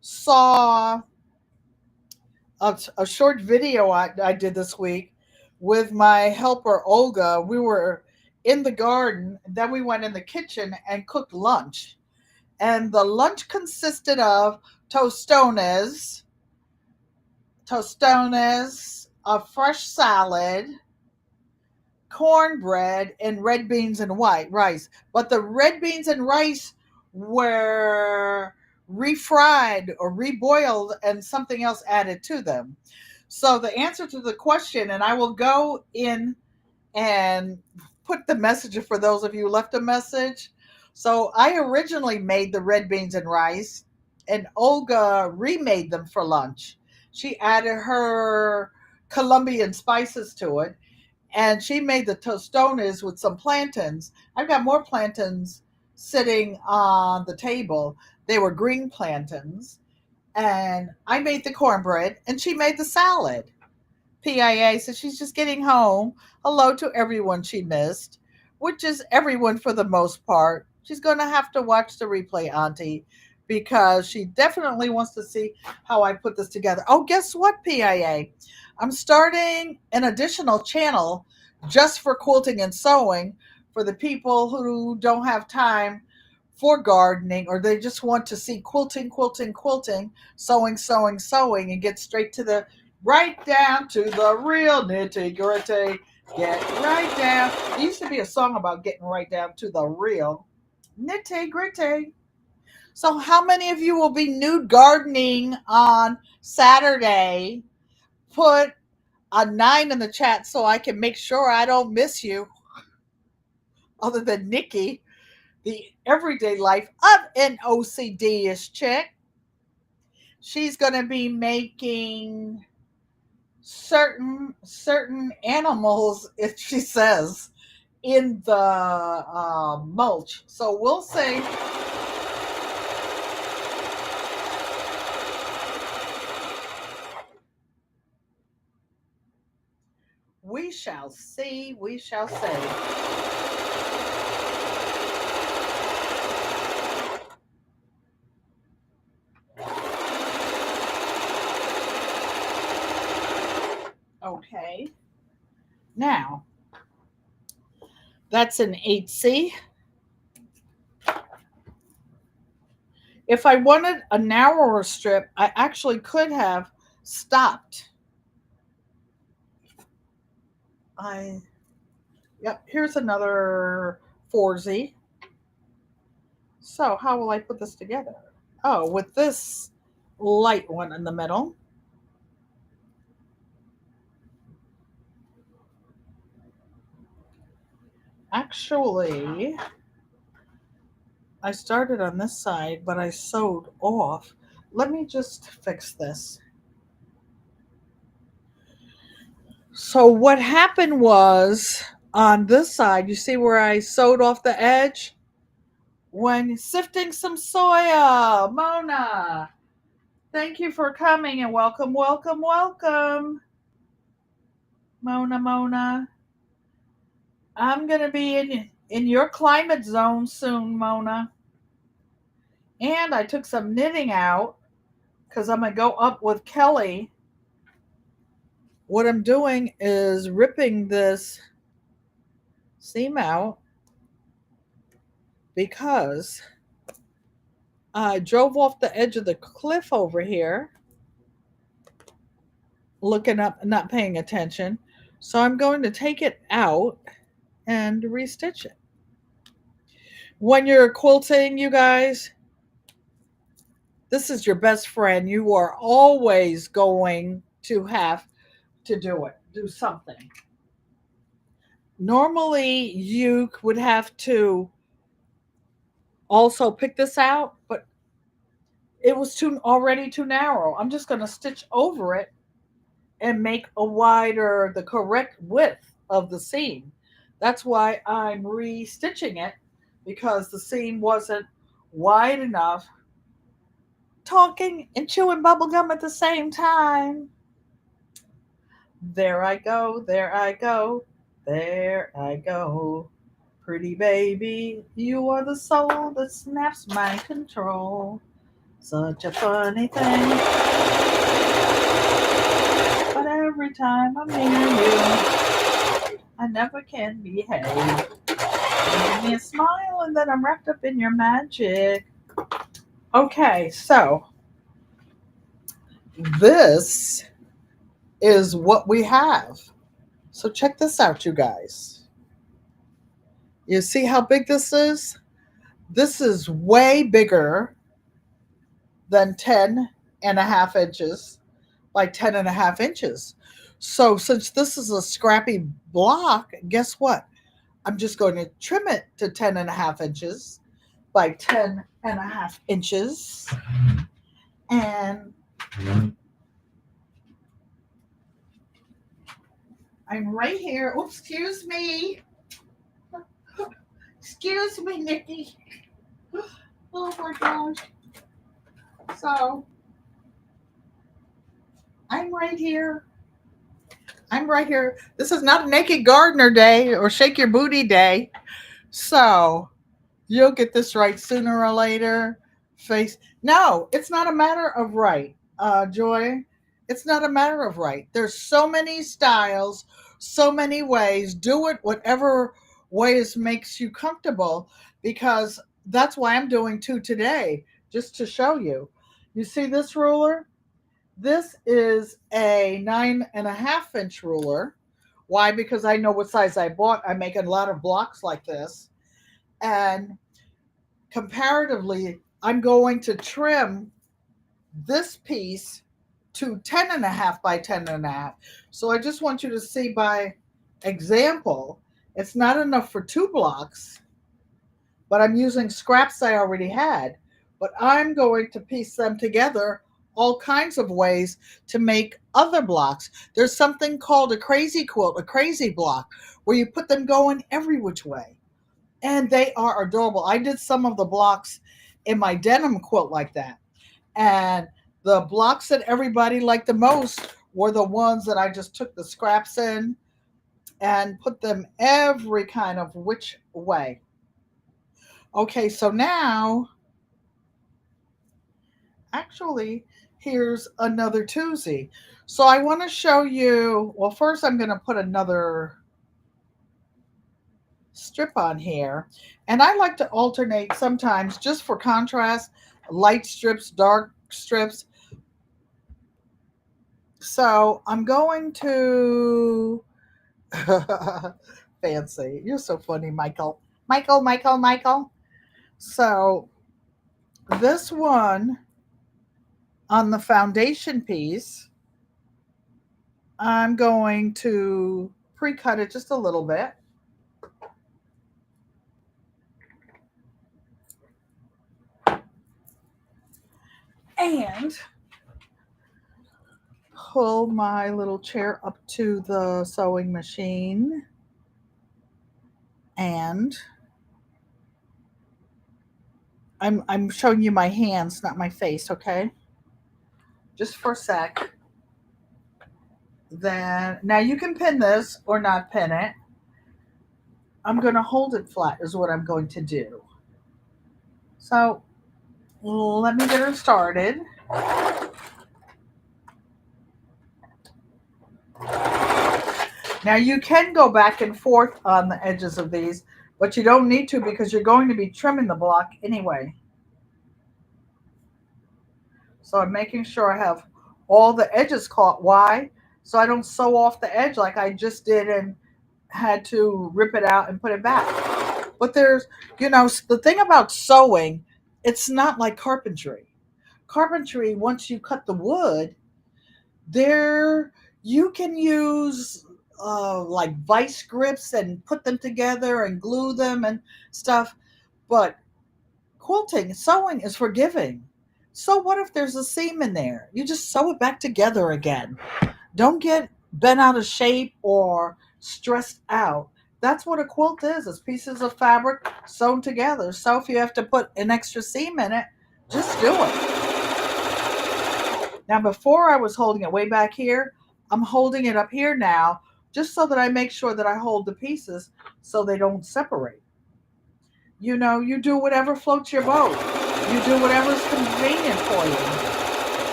saw a short video I did this week with my helper Olga. We were in the garden, then we went in the kitchen and cooked lunch. And the lunch consisted of tostones, a fresh salad, cornbread, and red beans and white rice. But the red beans and rice were refried or reboiled and something else added to them. So the answer to the question, and I will go in and put the message for those of you who left a message. So I originally made the red beans and rice, and Olga remade them for lunch. She added her Colombian spices to it, and she made the tostones with some plantains. I've got more plantains sitting on the table. They were green plantains. And I made the cornbread, and she made the salad. PIA says she's just getting home. Hello to everyone she missed, which is everyone for the most part. She's going to have to watch the replay, Auntie, because she definitely wants to see how I put this together. Oh, guess what, PIA? I'm starting an additional channel just for quilting and sewing for the people who don't have time for gardening or they just want to see quilting, sewing, and get straight to the right down to the real nitty gritty. Get right down. There used to be a song about getting right down to the real nitty gritty. So, how many of you will be nude gardening on Saturday? Put a 9 in the chat so I can make sure I don't miss you. Other than Nikki, the everyday life of an OCD-ish chick. She's going to be making certain animals, if she says, in the mulch. So we'll see. We We shall see. We shall see. Okay. Now, that's an 8C. If I wanted a narrower strip, I actually could have stopped. Yep, here's another 4Z. So how will I put this together? Oh, with this light one in the middle. Actually, I started on this side, but I sewed off. Let me just fix this. So what happened was on this side, you see where I sewed off the edge? When sifting some soya, Mona, thank you for coming and welcome, welcome, welcome. Mona. I'm going to be in your climate zone soon, Mona. And I took some knitting out because I'm going to go up with Kelly. What I'm doing is ripping this seam out because I drove off the edge of the cliff over here, looking up, not paying attention. So I'm going to take it out and restitch it. When you're quilting, you guys, this is your best friend. You are always going to have to do something. Normally, you would have to also pick this out, but it was already too narrow. I'm just going to stitch over it and make a wider, the correct width of the seam. That's why I'm restitching it, because the seam wasn't wide enough. Talking and chewing bubblegum at the same time. There I go, there I go, there I go. Pretty baby, you are the soul that snaps my control. Such a funny thing. But every time I'm near you, I never can behave. Give me a smile and then I'm wrapped up in your magic. Okay, so this is what we have. So check this out, you guys. You see how big this is? This is way bigger than 10.5 inches by 10.5 inches. So since this is a scrappy block, guess what? I'm just going to trim it to 10.5 inches by 10.5 inches. And I'm right here. Oops, excuse me. Excuse me, Nikki. Oh my gosh. So I'm right here. I'm right here. This is not a naked gardener day or shake your booty day. So you'll get this right sooner or later. No, it's not a matter of right, Joy. It's not a matter of right. There's so many styles, so many ways. Do it whatever ways makes you comfortable, because that's why I'm doing two today, just to show you. You see this ruler? This is a 9.5 inch ruler. Why? Because I know what size I bought. I make a lot of blocks like this. And comparatively, I'm going to trim this piece to 10.5 by 10.5. So I just want you to see by example, it's not enough for 2 blocks, but I'm using scraps I already had. But I'm going to piece them together all kinds of ways to make other blocks. There's something called a crazy quilt, a crazy block, where you put them going every which way. And they are adorable. I did some of the blocks in my denim quilt like that. And the blocks that everybody liked the most were the ones that I just took the scraps in and put them every kind of which way. Okay, so now, actually, here's another Tuesday. So I want to show you, well, first I'm going to put another strip on here. And I like to alternate sometimes just for contrast, light strips, dark strips. So I'm going to fancy. You're so funny, Michael. Michael. So this one on the foundation piece, I'm going to pre-cut it just a little bit. And pull my little chair up to the sewing machine. And I'm showing you my hands, not my face, okay? Just for a sec. Then now you can pin this or not pin it. I'm going to hold it flat is what I'm going to do. So let me get her started. Now you can go back and forth on the edges of these, but you don't need to because you're going to be trimming the block anyway. So I'm making sure I have all the edges caught. Why? So I don't sew off the edge like I just did and had to rip it out and put it back. But there's, the thing about sewing, it's not like carpentry. Carpentry, once you cut the wood, there you can use like vice grips and put them together and glue them and stuff. But quilting, sewing is forgiving. So what if there's a seam in there? You just sew it back together again. Don't get bent out of shape or stressed out. That's what a quilt is. It's pieces of fabric sewn together. So if you have to put an extra seam in it, just do it. Now before I was holding it way back here, I'm holding it up here now just so that I make sure that I hold the pieces so they don't separate. You do whatever floats your boat. You do whatever's convenient for you.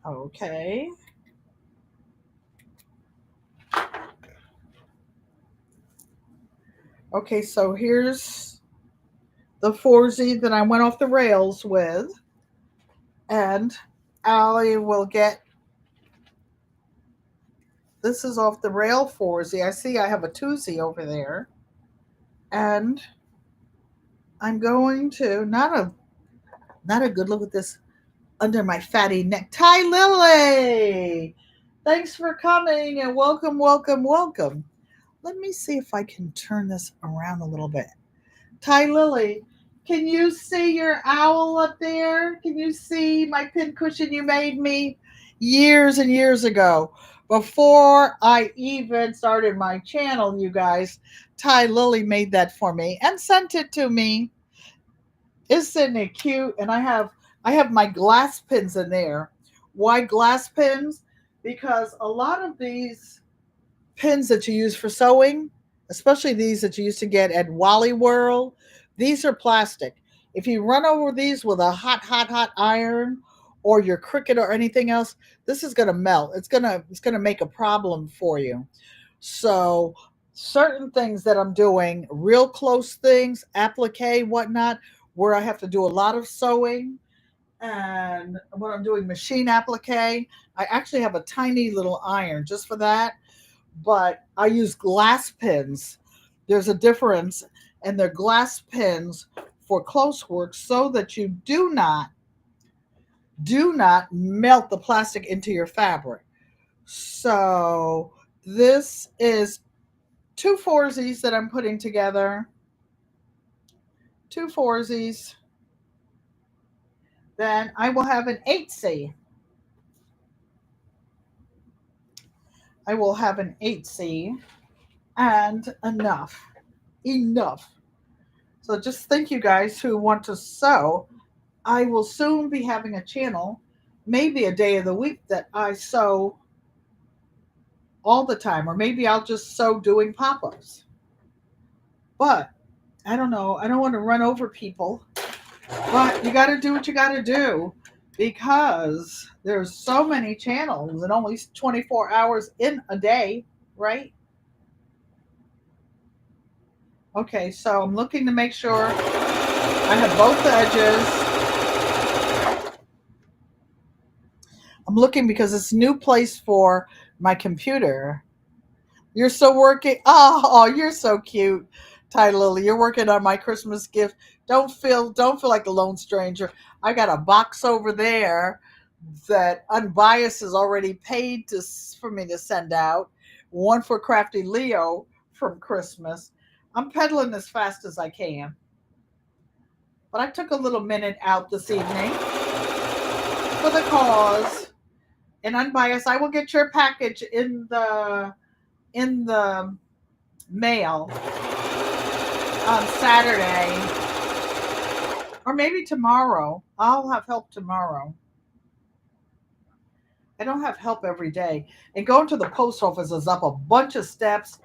Okay. Okay, so here's the 4Z that I went off the rails with. And Allie will get, this is off the rail 4Z. I see I have a 2Z over there. And I'm going to, not a good look at this under my fatty neck. Ty Lily! Thanks for coming and welcome. Let me see if I can turn this around a little bit. Ty Lily, can you see your owl up there? Can you see my pin cushion you made me years and years ago? Before I even started my channel, you guys, Ty Lily made that for me and sent it to me. Isn't it cute? And I have my glass pins in there. Why glass pins? Because a lot of these pins that you use for sewing, especially these that you used to get at Wally World, these are plastic. If you run over these with a hot iron or your Cricut or anything else, this is going to melt. It's going to make a problem for you. So certain things that I'm doing, real close things, applique, whatnot, where I have to do a lot of sewing, and when I'm doing machine applique, I actually have a tiny little iron just for that. But I use glass pins. There's a difference, and they're glass pins for close work so that you do not melt the plastic into your fabric. So this is 2 4Zs that I'm putting together. 2 4Zs. Then I will have an 8C. I will have an 8C and enough. So just think, you guys who want to sew, I will soon be having a channel, maybe a day of the week that I sew all the time, or maybe I'll just sew doing pop ups. But I don't know. I don't want to run over people. But you got to do what you got to do because there's so many channels and only 24 hours in a day, right? Okay, so I'm looking to make sure I have both edges. I'm looking because it's a new place for my computer. You're still working. Oh, you're so cute, Ty Lily. You're working on my Christmas gift. Don't feel like a lone stranger. I got a box over there that Unbiased has already paid for me to send out. One for Crafty Leo from Christmas. I'm pedaling as fast as I can, but I took a little minute out this evening for the cause. And Unbiased, I will get your package in the mail on Saturday or maybe tomorrow. I'll have help tomorrow. I don't have help every day. And going to the post office is up a bunch of steps,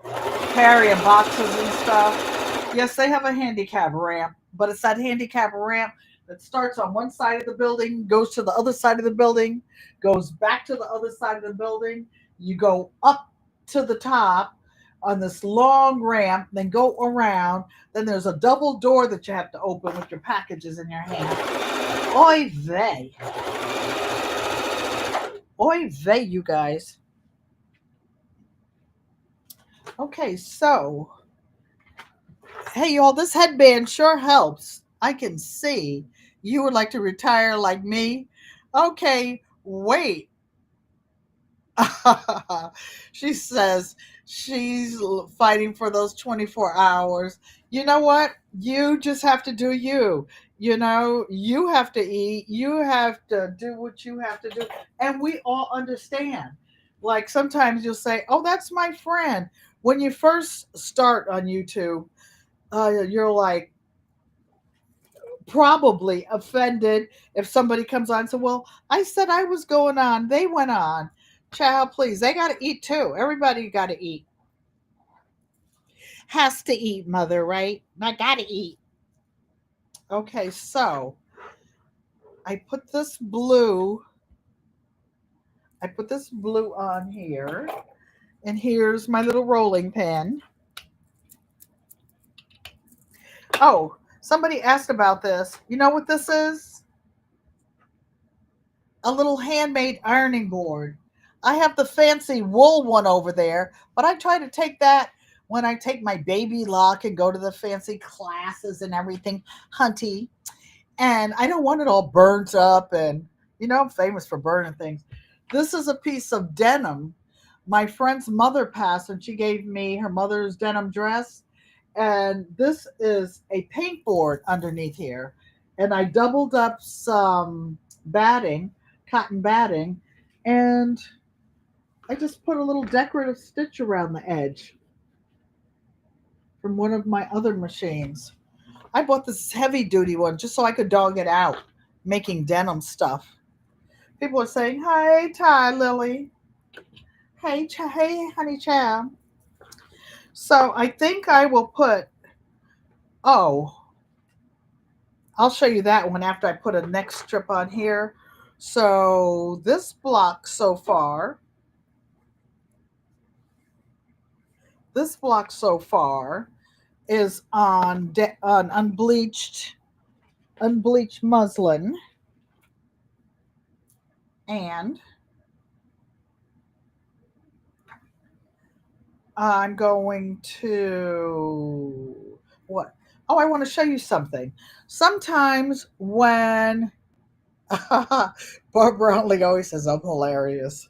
carrying boxes and stuff. Yes, they have a handicap ramp, but it's that handicap ramp that starts on one side of the building, goes to the other side of the building, goes back to the other side of the building. You go up to the top on this long ramp, then go around. Then there's a double door that you have to open with your packages in your hand. Oy vey. Oy vey, you guys. Okay, so hey, y'all, this headband sure helps. I can see you would like to retire like me. Okay, wait. She says she's fighting for those 24 hours. You know what? You just have to do you. You have to eat. You have to do what you have to do. And we all understand. Like sometimes you'll say, oh, that's my friend. When you first start on YouTube, you're like probably offended if somebody comes on and says, well, I said I was going on. They went on. Child, please. They got to eat too. Everybody got to eat. Has to eat, mother, right? I got to eat. Okay, so I put this blue. I put this blue on here. And here's my little rolling pin. Oh, somebody asked about this. You know what this is? A little handmade ironing board. I have the fancy wool one over there, but I try to take that when I take my baby lock and go to the fancy classes and everything, hunty. And I don't want it all burnt up. And, I'm famous for burning things. This is a piece of denim. My friend's mother passed and she gave me her mother's denim dress. And this is a paint board underneath here. And I doubled up some batting, cotton batting, and I just put a little decorative stitch around the edge from one of my other machines. I bought this heavy duty one just so I could dog it out making denim stuff. People are saying, "Hey, Ty Lily. Hey, honey child." So I think I will put. Oh, I'll show you that one after I put a next strip on here. So this block so far is on unbleached muslin, and I'm going to what? Oh, I want to show you something. Sometimes when Barbara Huntley always says I'm hilarious.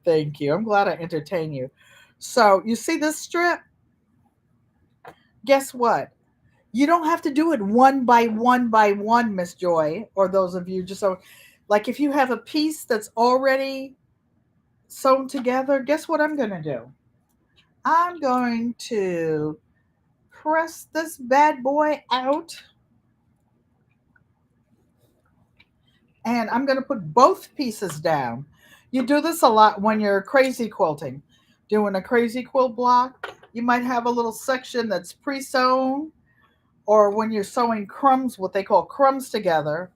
Thank you. I'm glad I entertain you. So you see this strip? Guess what? You don't have to do it one by one by one, Miss Joy, or those of you just so like if you have a piece that's already sewn together, guess what I'm going to do? I'm going to press this bad boy out And I'm going to put both pieces down. You do this a lot when you're crazy quilting. Doing a crazy quilt block, you might have a little section that's pre-sewn, or when you're sewing crumbs, what they call crumbs together,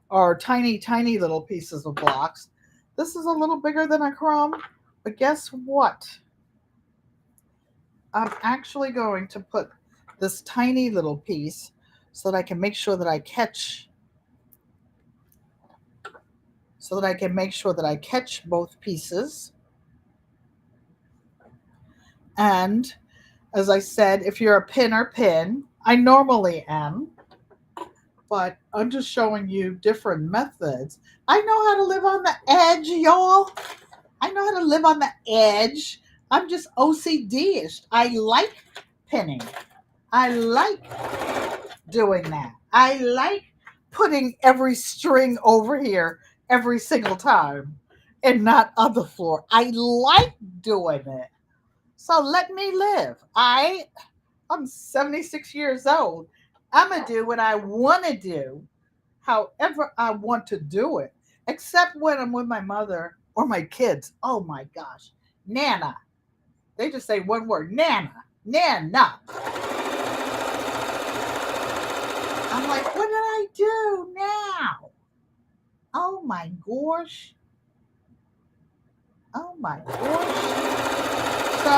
or tiny, tiny little pieces of blocks. This is a little bigger than a crumb, but guess what? I'm actually going to put this tiny little piece so that I can make sure that I catch both pieces. And as I said, if you're a pinner, pin. I normally am, but I'm just showing you different methods. I know how to live on the edge, y'all. I know how to live on the edge. I'm just OCD-ish. I like pinning. I like doing that. I like putting every string over here every single time and not on the floor. I like doing it. So let me live. I'm 76 years old. I'm going to do what I want to do, however I want to do it, except when I'm with my mother or my kids. Oh my gosh. Nana. They just say one word, Nana. Nana. I'm like, what did I do now? Oh my gosh. Oh my gosh. So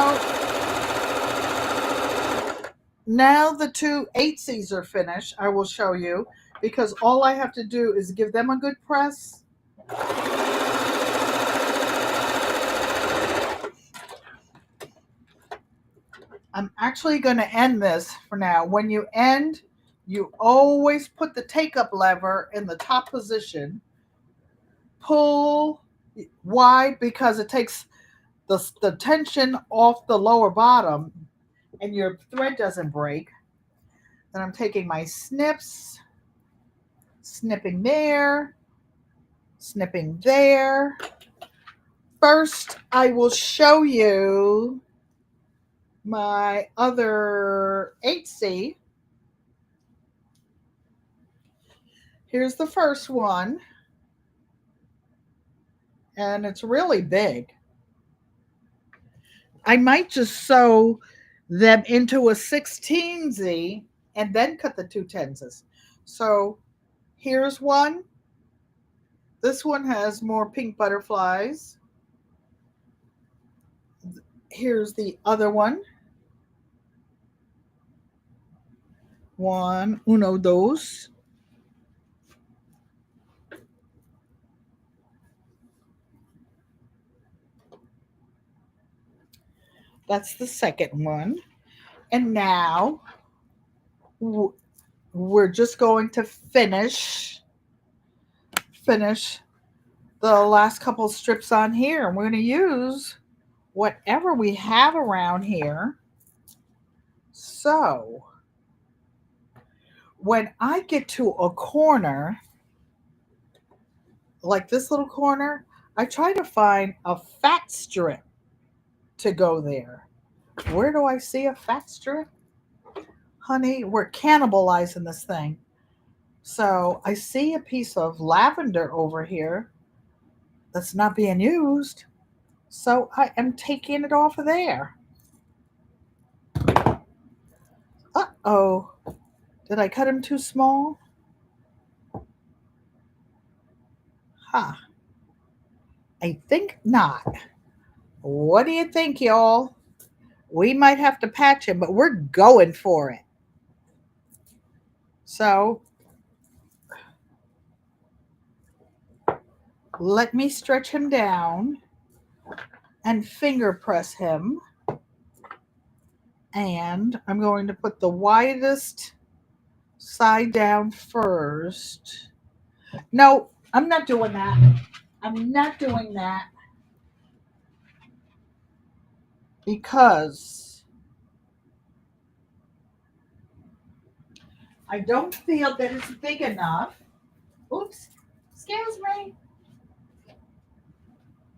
now the two 8Cs are finished. I will show you because all I have to do is give them a good press. I'm actually going to end this for now. When you end, you always put the take-up lever in the top position. Pull. Why? Because it takes the tension off the lower bottom and your thread doesn't break. Then I'm taking my snips, snipping there, snipping there. First, I will show you my other 8C. Here's the first one, and it's really big. I might just sew them into a 16Z and then cut the 2/10s. So here's one. This one has more pink butterflies. Here's the other one. One, uno, dos. That's the second one. And now we're just going to finish the last couple strips on here. And we're going to use whatever we have around here. So when I get to a corner, like this little corner, I try to find a fat strip to go there. Where do I see a fat strip? Honey, we're cannibalizing this thing. So I see a piece of lavender over here that's not being used. So I am taking it off of there. Uh-oh. Did I cut him too small? Huh. I think not. What do you think, y'all? We might have to patch him, but we're going for it. So let me stretch him down and finger press him. And I'm going to put the widest side down first. No, I'm not doing that. I'm not doing that. Because I don't feel that it's big enough. Oops, excuse me.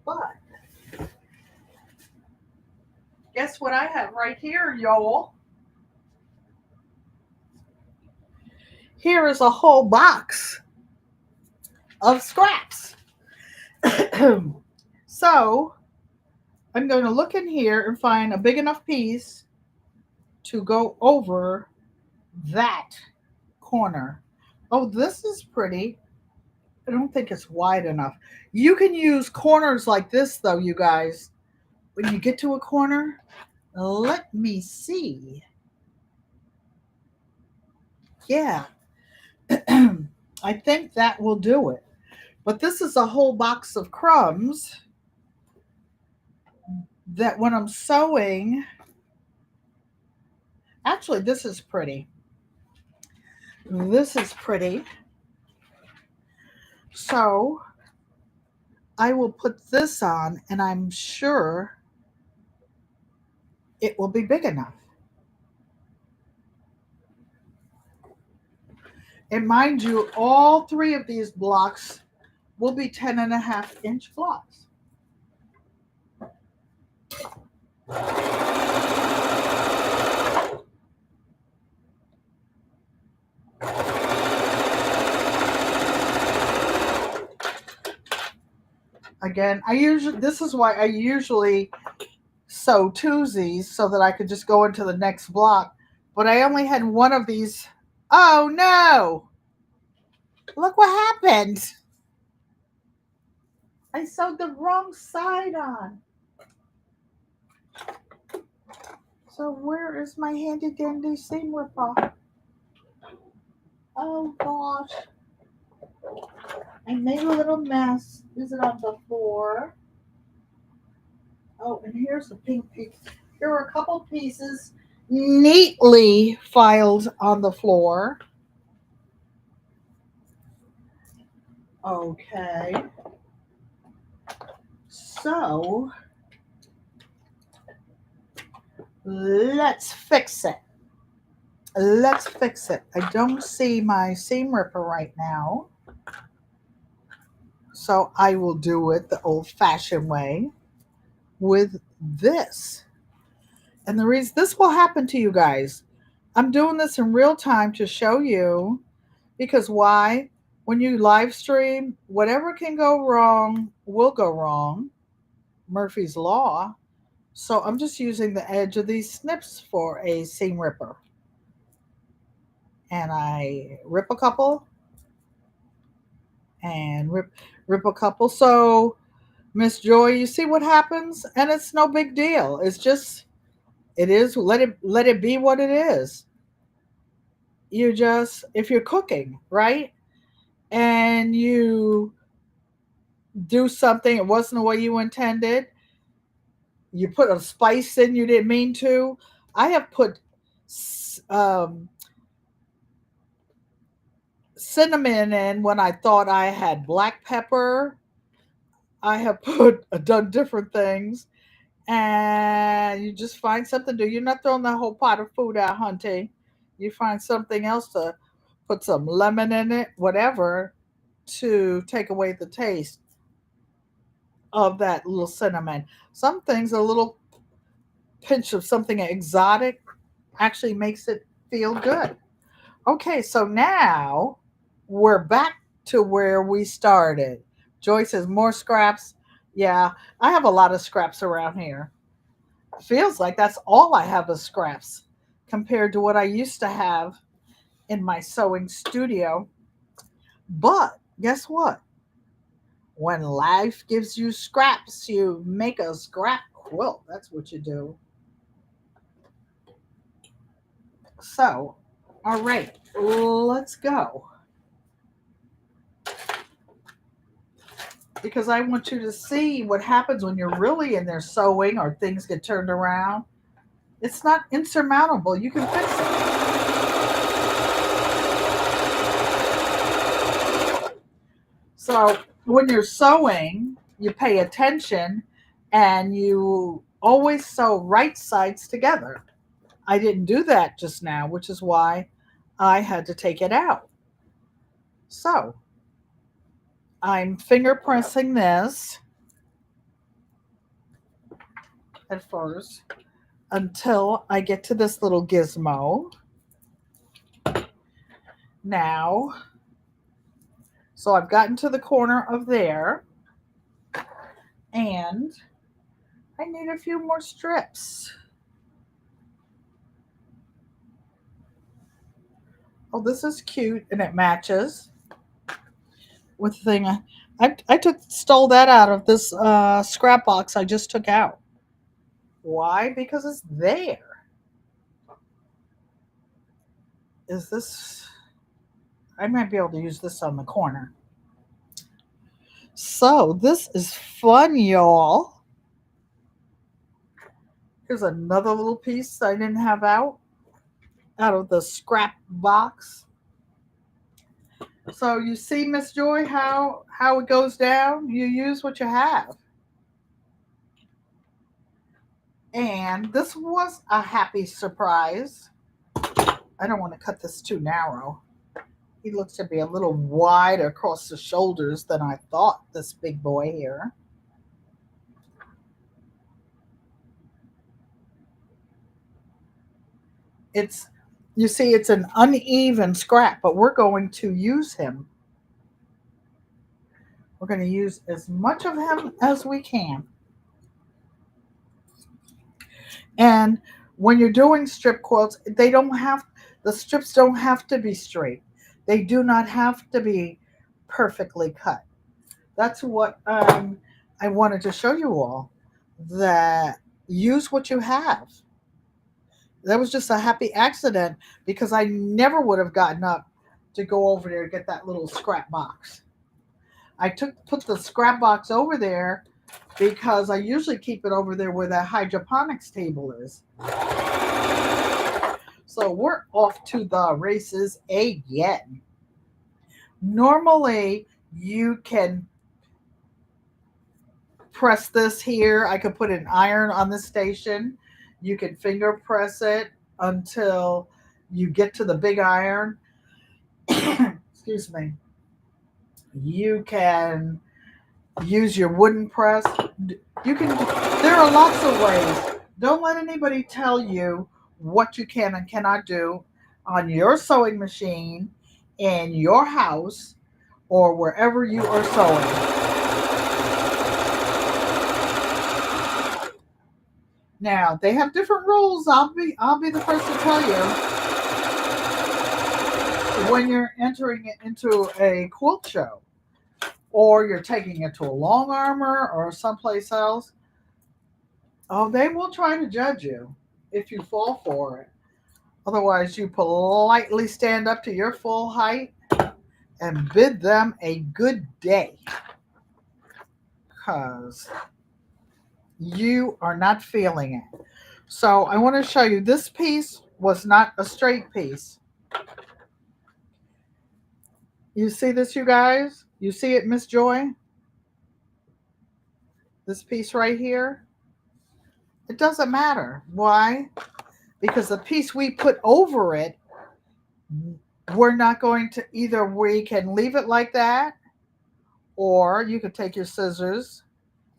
But guess what I have right here, y'all? Here is a whole box of scraps. So I'm going to look in here and find a big enough piece to go over that corner. Oh, this is pretty. I don't think it's wide enough. You can use corners like this though, you guys. When you get to a corner, let me see. Yeah, I think that will do it. But this is a whole box of crumbs that when I'm sewing, actually, this is pretty. This is pretty. So I will put this on and I'm sure it will be big enough. And mind you, all three of these blocks will be 10.5-inch blocks. Again, this is why I usually sew twosies so that I could just go into the next block. But I only had one of these. Oh no! Look what happened. I sewed the wrong side on. So where is my handy dandy seam ripper? Oh gosh. I made a little mess. Is it on the floor? Oh, and here's a pink piece. Here are a couple pieces neatly filed on the floor. Okay. So let's fix it. Let's fix it. I don't see my seam ripper right now. So I will do it the old-fashioned way with this. And the reason this will happen to you guys, I'm doing this in real time to show you, because why? When you live stream, whatever can go wrong will go wrong. Murphy's Law. So I'm just using the edge of these snips for a seam ripper. And I rip a couple and rip a couple. So Miss Joy, you see what happens? And it's no big deal. It's just, it is, let it be what it is. You just, if you're cooking, right? And you do something, it wasn't the way you intended. You put a spice in you didn't mean to. I have put cinnamon in when I thought I had black pepper. I have done different things, and you just find something to do. You're not throwing the whole pot of food out hunting. You find something else to put some lemon in it, whatever, to take away the taste of that little cinnamon. Some things, a little pinch of something exotic actually makes it feel good. Okay, so now we're back to where we started. Joy says more scraps. Yeah, I have a lot of scraps around here. Feels like that's all I have is scraps compared to what I used to have in my sewing studio. But guess what? When life gives you scraps, you make a scrap quilt. That's what you do. So, all right, let's go. Because I want you to see what happens when you're really in there sewing or things get turned around. It's not insurmountable. You can fix it. So when you're sewing, you pay attention and you always sew right sides together. I didn't do that just now, which is why I had to take it out. So I'm finger pressing this at first until I get to this little gizmo. Now, So I've gotten to the corner of there, and I need a few more strips. Oh, this is cute, and it matches with the thing. I stole that out of this scrap box I just took out. Why? Because it's there. Is this? I might be able to use this on the corner. So this is fun, y'all. Here's another little piece I didn't have out of the scrap box. So you see, Miss Joy, how it goes down? You use what you have. And this was a happy surprise. I don't want to cut this too narrow. He looks to be a little wide across the shoulders than I thought, this big boy here. It's, you see, it's an uneven scrap, but we're going to use him. We're going to use as much of him as we can. And when you're doing strip quilts, the strips don't have to be straight. They do not have to be perfectly cut. That's what I wanted to show you all, that use what you have. That was just a happy accident because I never would have gotten up to go over there and get that little scrap box. I put the scrap box over there because I usually keep it over there where that hydroponics table is. So we're off to the races again. Normally, you can press this here. I could put an iron on the station. You can finger press it until you get to the big iron. Excuse me. You can use your wooden press. There are lots of ways. Don't let anybody tell you what you can and cannot do on your sewing machine in your house or wherever you are sewing. Now, they have different rules. I'll be the first to tell you. When you're entering it into a quilt show, or you're taking it to a long armor or someplace else, oh, they will try to judge you if you fall for it. Otherwise, you politely stand up to your full height and bid them a good day, because you are not feeling it. So I want to show you, this piece was not a straight piece. You see this, you guys? You see it, Miss Joy? This piece right here? It doesn't matter. Why? Because the piece we put over it, we're not going to, either we can leave it like that, or you could take your scissors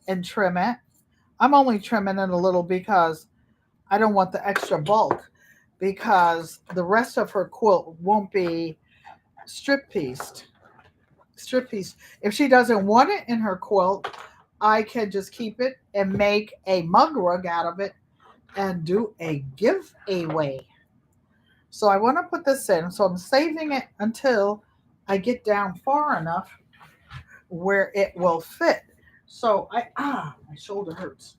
and trim it. I'm only trimming it a little because I don't want the extra bulk, because the rest of her quilt won't be strip pieced. If she doesn't want it in her quilt, I can just keep it and make a mug rug out of it and do a giveaway. So I want to put this in. So I'm saving it until I get down far enough where it will fit. So my shoulder hurts.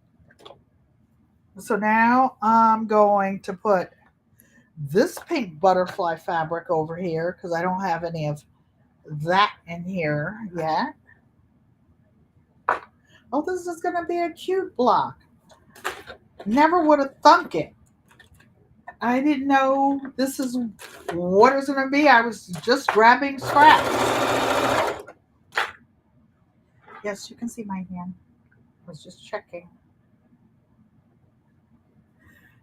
So now I'm going to put this pink butterfly fabric over here because I don't have any of that in here yet. Oh, this is going to be a cute block. Never would have thunk it. I didn't know this is what it's going to be. I was just grabbing scraps. Yes, you can see my hand. I was just checking.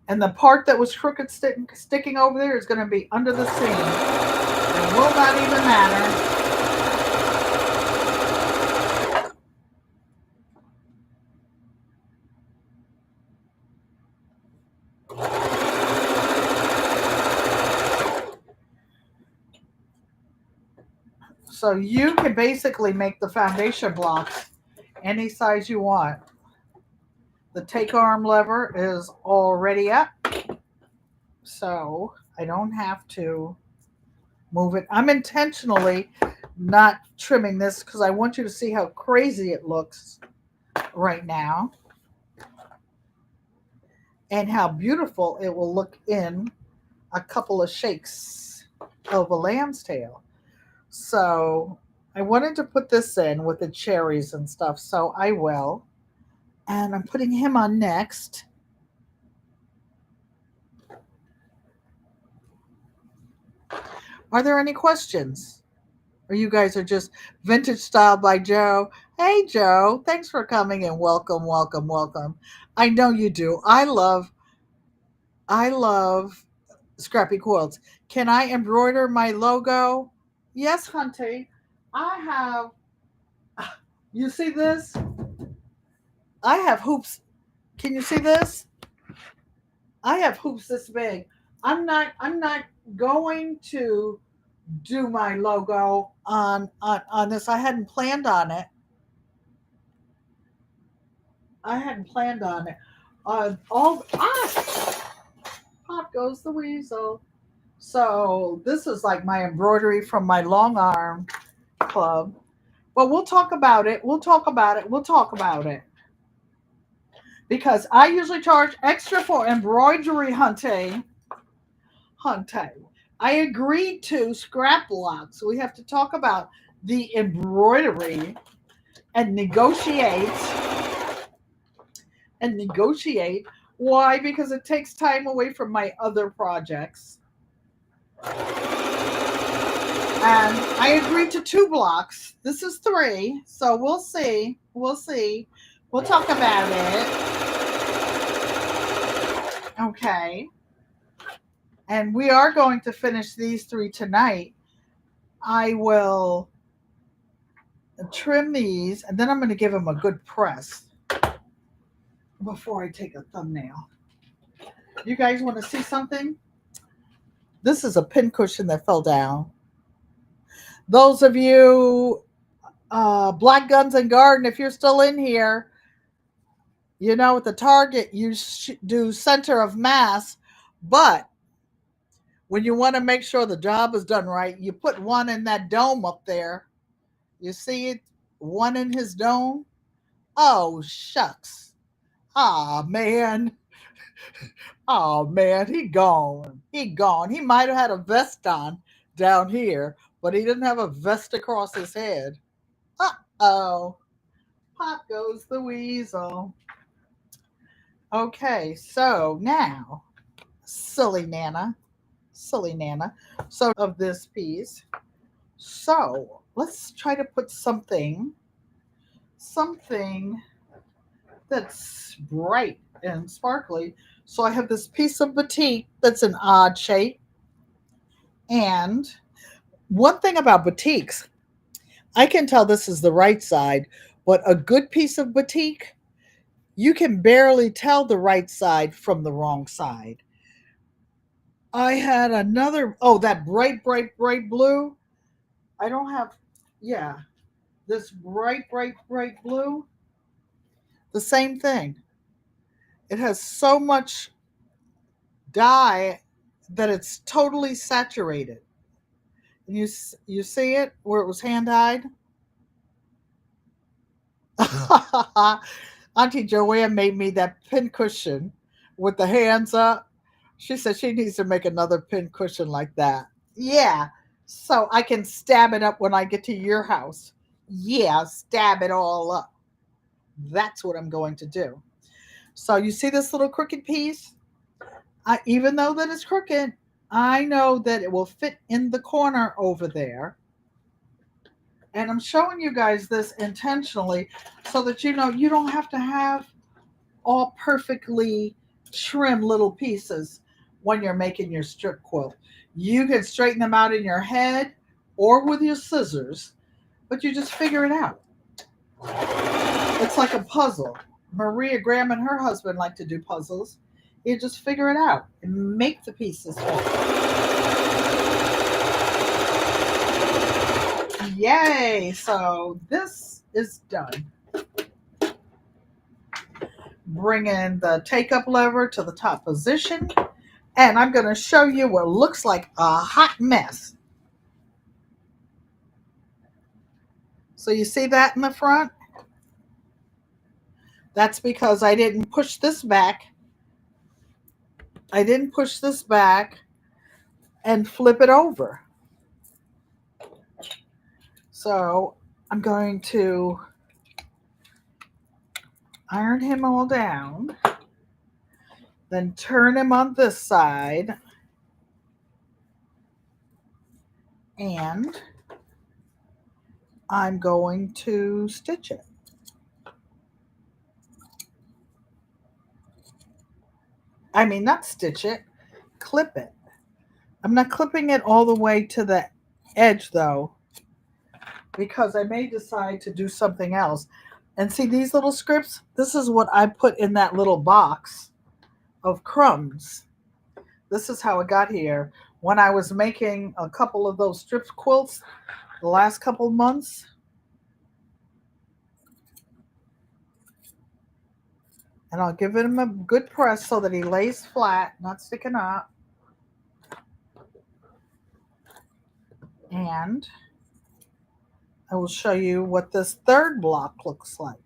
And the part that was crooked sticking over there is going to be under the seam. It will not even matter. So you can basically make the foundation blocks any size you want. The take arm lever is already up, so I don't have to move it. I'm intentionally not trimming this because I want you to see how crazy it looks right now and how beautiful it will look in a couple of shakes of a lamb's tail. So I wanted to put this in with the cherries and stuff, so I will. And I'm putting him on next. Are there any questions? Or you guys are just vintage style by Joe? Hey Joe, thanks for coming and welcome, welcome, welcome. I know you do. I love scrappy quilts. Can I embroider my logo? Yes, Hunty. I have, you see this? I have hoops. Can you see this? I have hoops this big. I'm not going to do my logo on this. I hadn't planned on it. I hadn't planned on it. Pop goes the weasel. So this is like my embroidery from my long arm club. But we'll talk about it. We'll talk about it. We'll talk about it. Because I usually charge extra for embroidery hunting. I agreed to scrap blocks. We have to talk about the embroidery and negotiate. Why? Because it takes time away from my other projects. And I agreed to 2 blocks. This is 3. So we'll see. We'll see. We'll talk about it. Okay. And we are going to finish these 3 tonight. I will trim these and then I'm going to give them a good press before I take a thumbnail. You guys want to see something? This is a pin cushion that fell down. Those of you, Black Guns and Garden, if you're still in here, you know at the Target you do center of mass, but when you want to make sure the job is done right, you put one in that dome up there. You see it? One in his dome? Oh, shucks. Ah, man. Oh, man, he gone. He gone. He might have had a vest on down here, but he didn't have a vest across his head. Uh-oh. Pop goes the weasel. Okay, so now, silly Nana. So of this piece. So let's try to put something that's bright and sparkly. So I have this piece of batik that's an odd shape. And one thing about batiks, I can tell this is the right side, but a good piece of batik, you can barely tell the right side from the wrong side. I had another, that bright blue. I don't have, this bright blue. The same thing. It has so much dye that it's totally saturated. And you see it where it was hand dyed? Auntie Joanne made me that pin cushion with the hands up. She said she needs to make another pin cushion like that. Yeah, so I can stab it up when I get to your house. Yeah, stab it all up. That's what I'm going to do. So you see this little crooked piece? Even though that it's crooked, I know that it will fit in the corner over there. And I'm showing you guys this intentionally so that you know you don't have to have all perfectly trim little pieces when you're making your strip quilt. You can straighten them out in your head or with your scissors, but you just figure it out. It's like a puzzle. Maria Graham and her husband like to do puzzles. You just figure it out and make the pieces fit. Yay! So this is done. Bring in the take-up lever to the top position. And I'm going to show you what looks like a hot mess. So you see that in the front? That's because I didn't push this back. I didn't push this back and flip it over. So I'm going to iron him all down, then turn him on this side, and I'm going to stitch it. I mean, not stitch it, clip it. I'm not clipping it all the way to the edge though, because I may decide to do something else. And see these little scripts? This is what I put in that little box of crumbs. This is how it got here. When I was making a couple of those strip quilts the last couple of months, and I'll give him a good press so that he lays flat, not sticking up. And I will show you what this third block looks like.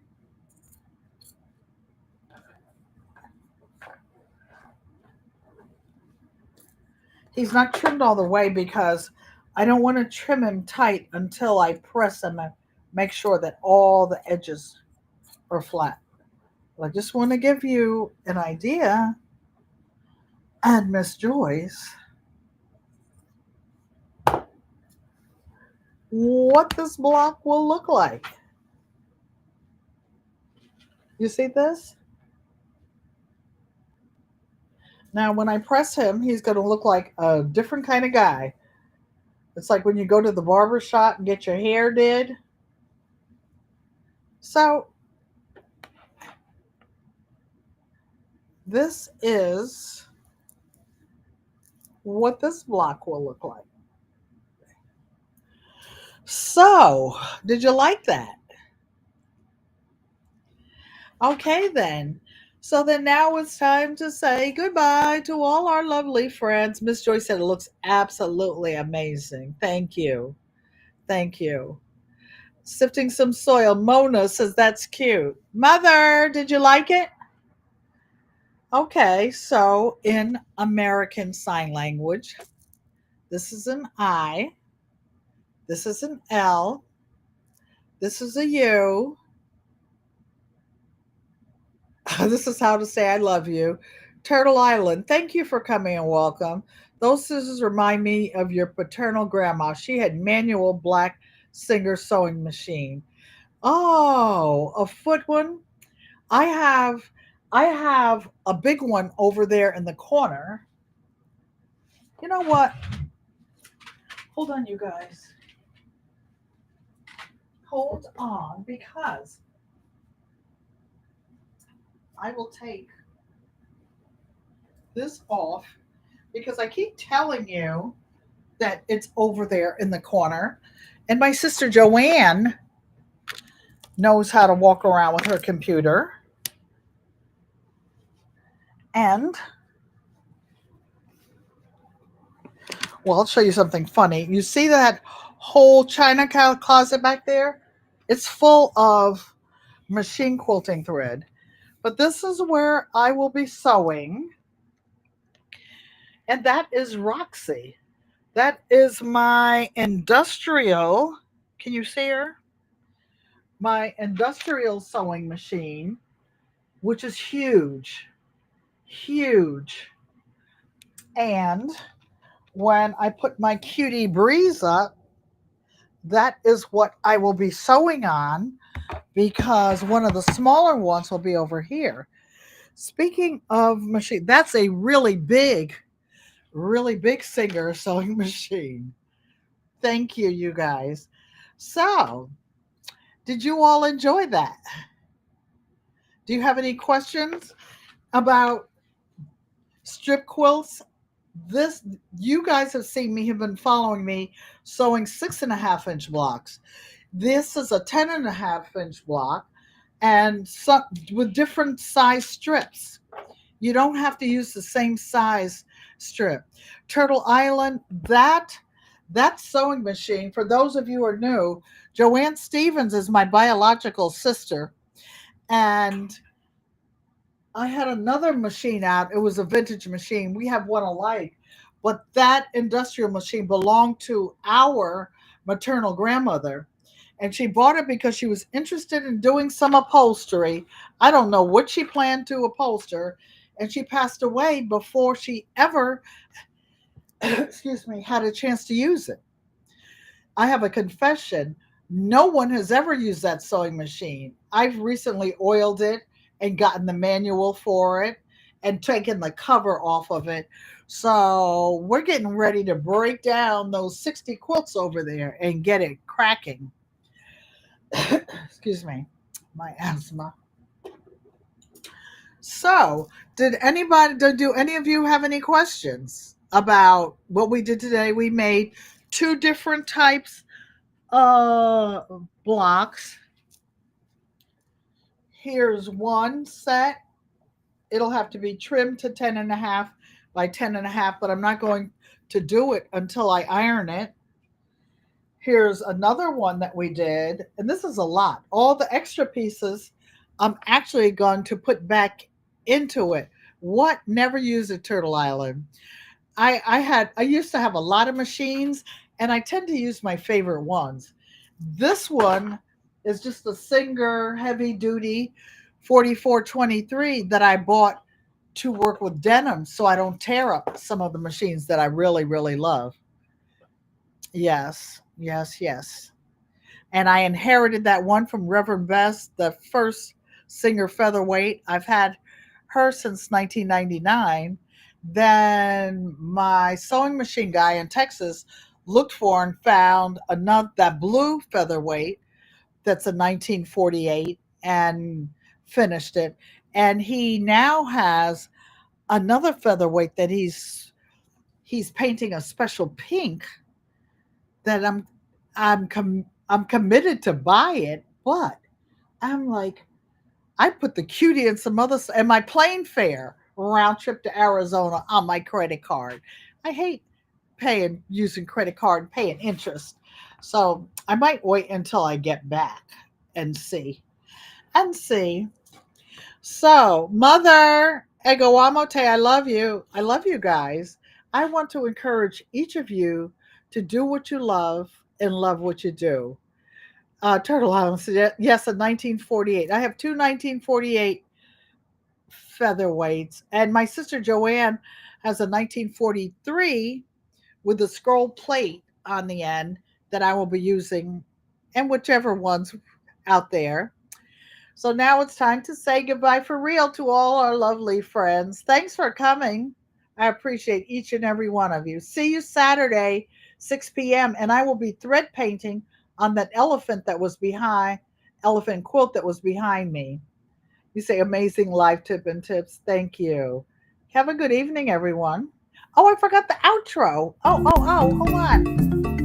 He's not trimmed all the way because I don't want to trim him tight until I press him and make sure that all the edges are flat. But I just want to give you an idea, and Miss Joyce, what this block will look like. You see this? Now, when I press him, he's going to look like a different kind of guy. It's like when you go to the barber shop and get your hair did. So, this is what this block will look like. So, did you like that? Okay, then. So then now it's time to say goodbye to all our lovely friends. Miss Joyce said it looks absolutely amazing. Thank you. Thank you. Sifting some soil. Mona says that's cute. Mother, did you like it? Okay, so in American Sign Language, this is an I, this is an L, this is a U, this is how to say I love you. Turtle Island, thank you for coming and welcome. Those scissors remind me of your paternal grandma. She had manual black Singer sewing machine. Oh, a foot one. I have a big one over there in the corner. You know what? Hold on, you guys. Hold on, because I will take this off, because I keep telling you that it's over there in the corner. And my sister Joanne knows how to walk around with her computer. And, well, I'll show you something funny. You see that whole china closet back there? It's full of machine quilting thread. But this is where I will be sewing. And that is Roxy. That is my industrial, can you see her? My industrial sewing machine, which is huge, huge. And when I put my Cutie Breeze up, that is what I will be sewing on, because one of the smaller ones will be over here. Speaking of machine, that's a really big Singer sewing machine. Thank you, you guys. So, did you all enjoy that? Do you have any questions about strip quilts This, you guys have seen me, have been following me sewing 6.5 inch blocks. This is a 10.5 inch block, and some with different size strips. You don't have to use the same size strip. Turtle Island, that sewing machine, for those of you who are new, Joanne Stevens is my biological sister. And I had another machine out. It was a vintage machine. We have one alike. But that industrial machine belonged to our maternal grandmother. And she bought it because she was interested in doing some upholstery. I don't know what she planned to upholster. And she passed away before she ever, excuse me, had a chance to use it. I have a confession. No one has ever used that sewing machine. I've recently oiled it and gotten the manual for it and taken the cover off of it. So we're getting ready to break down those 60 quilts over there and get it cracking. Excuse me, my asthma. So, do any of you have any questions about what we did today? We made two different types blocks. Here's one set. It'll have to be trimmed to 10.5 by 10.5, but I'm not going to do it until I iron it. Here's another one that we did, and this is a lot. All the extra pieces I'm actually going to put back into it. What? Never use a Turtle Island. I used to have a lot of machines, and I tend to use my favorite ones. This one is just a Singer heavy duty 4423 that I bought to work with denim so I don't tear up some of the machines that I really, really love. Yes, yes, yes. And I inherited that one from Reverend Bess, the first Singer featherweight. I've had her since 1999. Then my sewing machine guy in Texas looked for and found another, that blue featherweight that's a 1948, and finished it. And he now has another featherweight that he's painting a special pink that I'm committed to buy it, but I'm like, I put the cutie and some other and my plane fare round trip to Arizona on my credit card. I hate paying using credit card and paying interest. So I might wait until I get back and see. And see. So, Mother Egowamote, I love you. I love you guys. I want to encourage each of you to do what you love and love what you do. Turtle Island said, yes, a 1948. I have two 1948 featherweights, and my sister Joanne has a 1943 with a scroll plate on the end that I will be using, and whichever one's out there. So now it's time to say goodbye for real to all our lovely friends. Thanks for coming. I appreciate each and every one of you. See you Saturday, 6 p.m., and I will be thread painting on that elephant quilt that was behind me. You say amazing live tip and tips. Thank you. Have a good evening, everyone. Oh, I forgot the outro. Oh, hold on.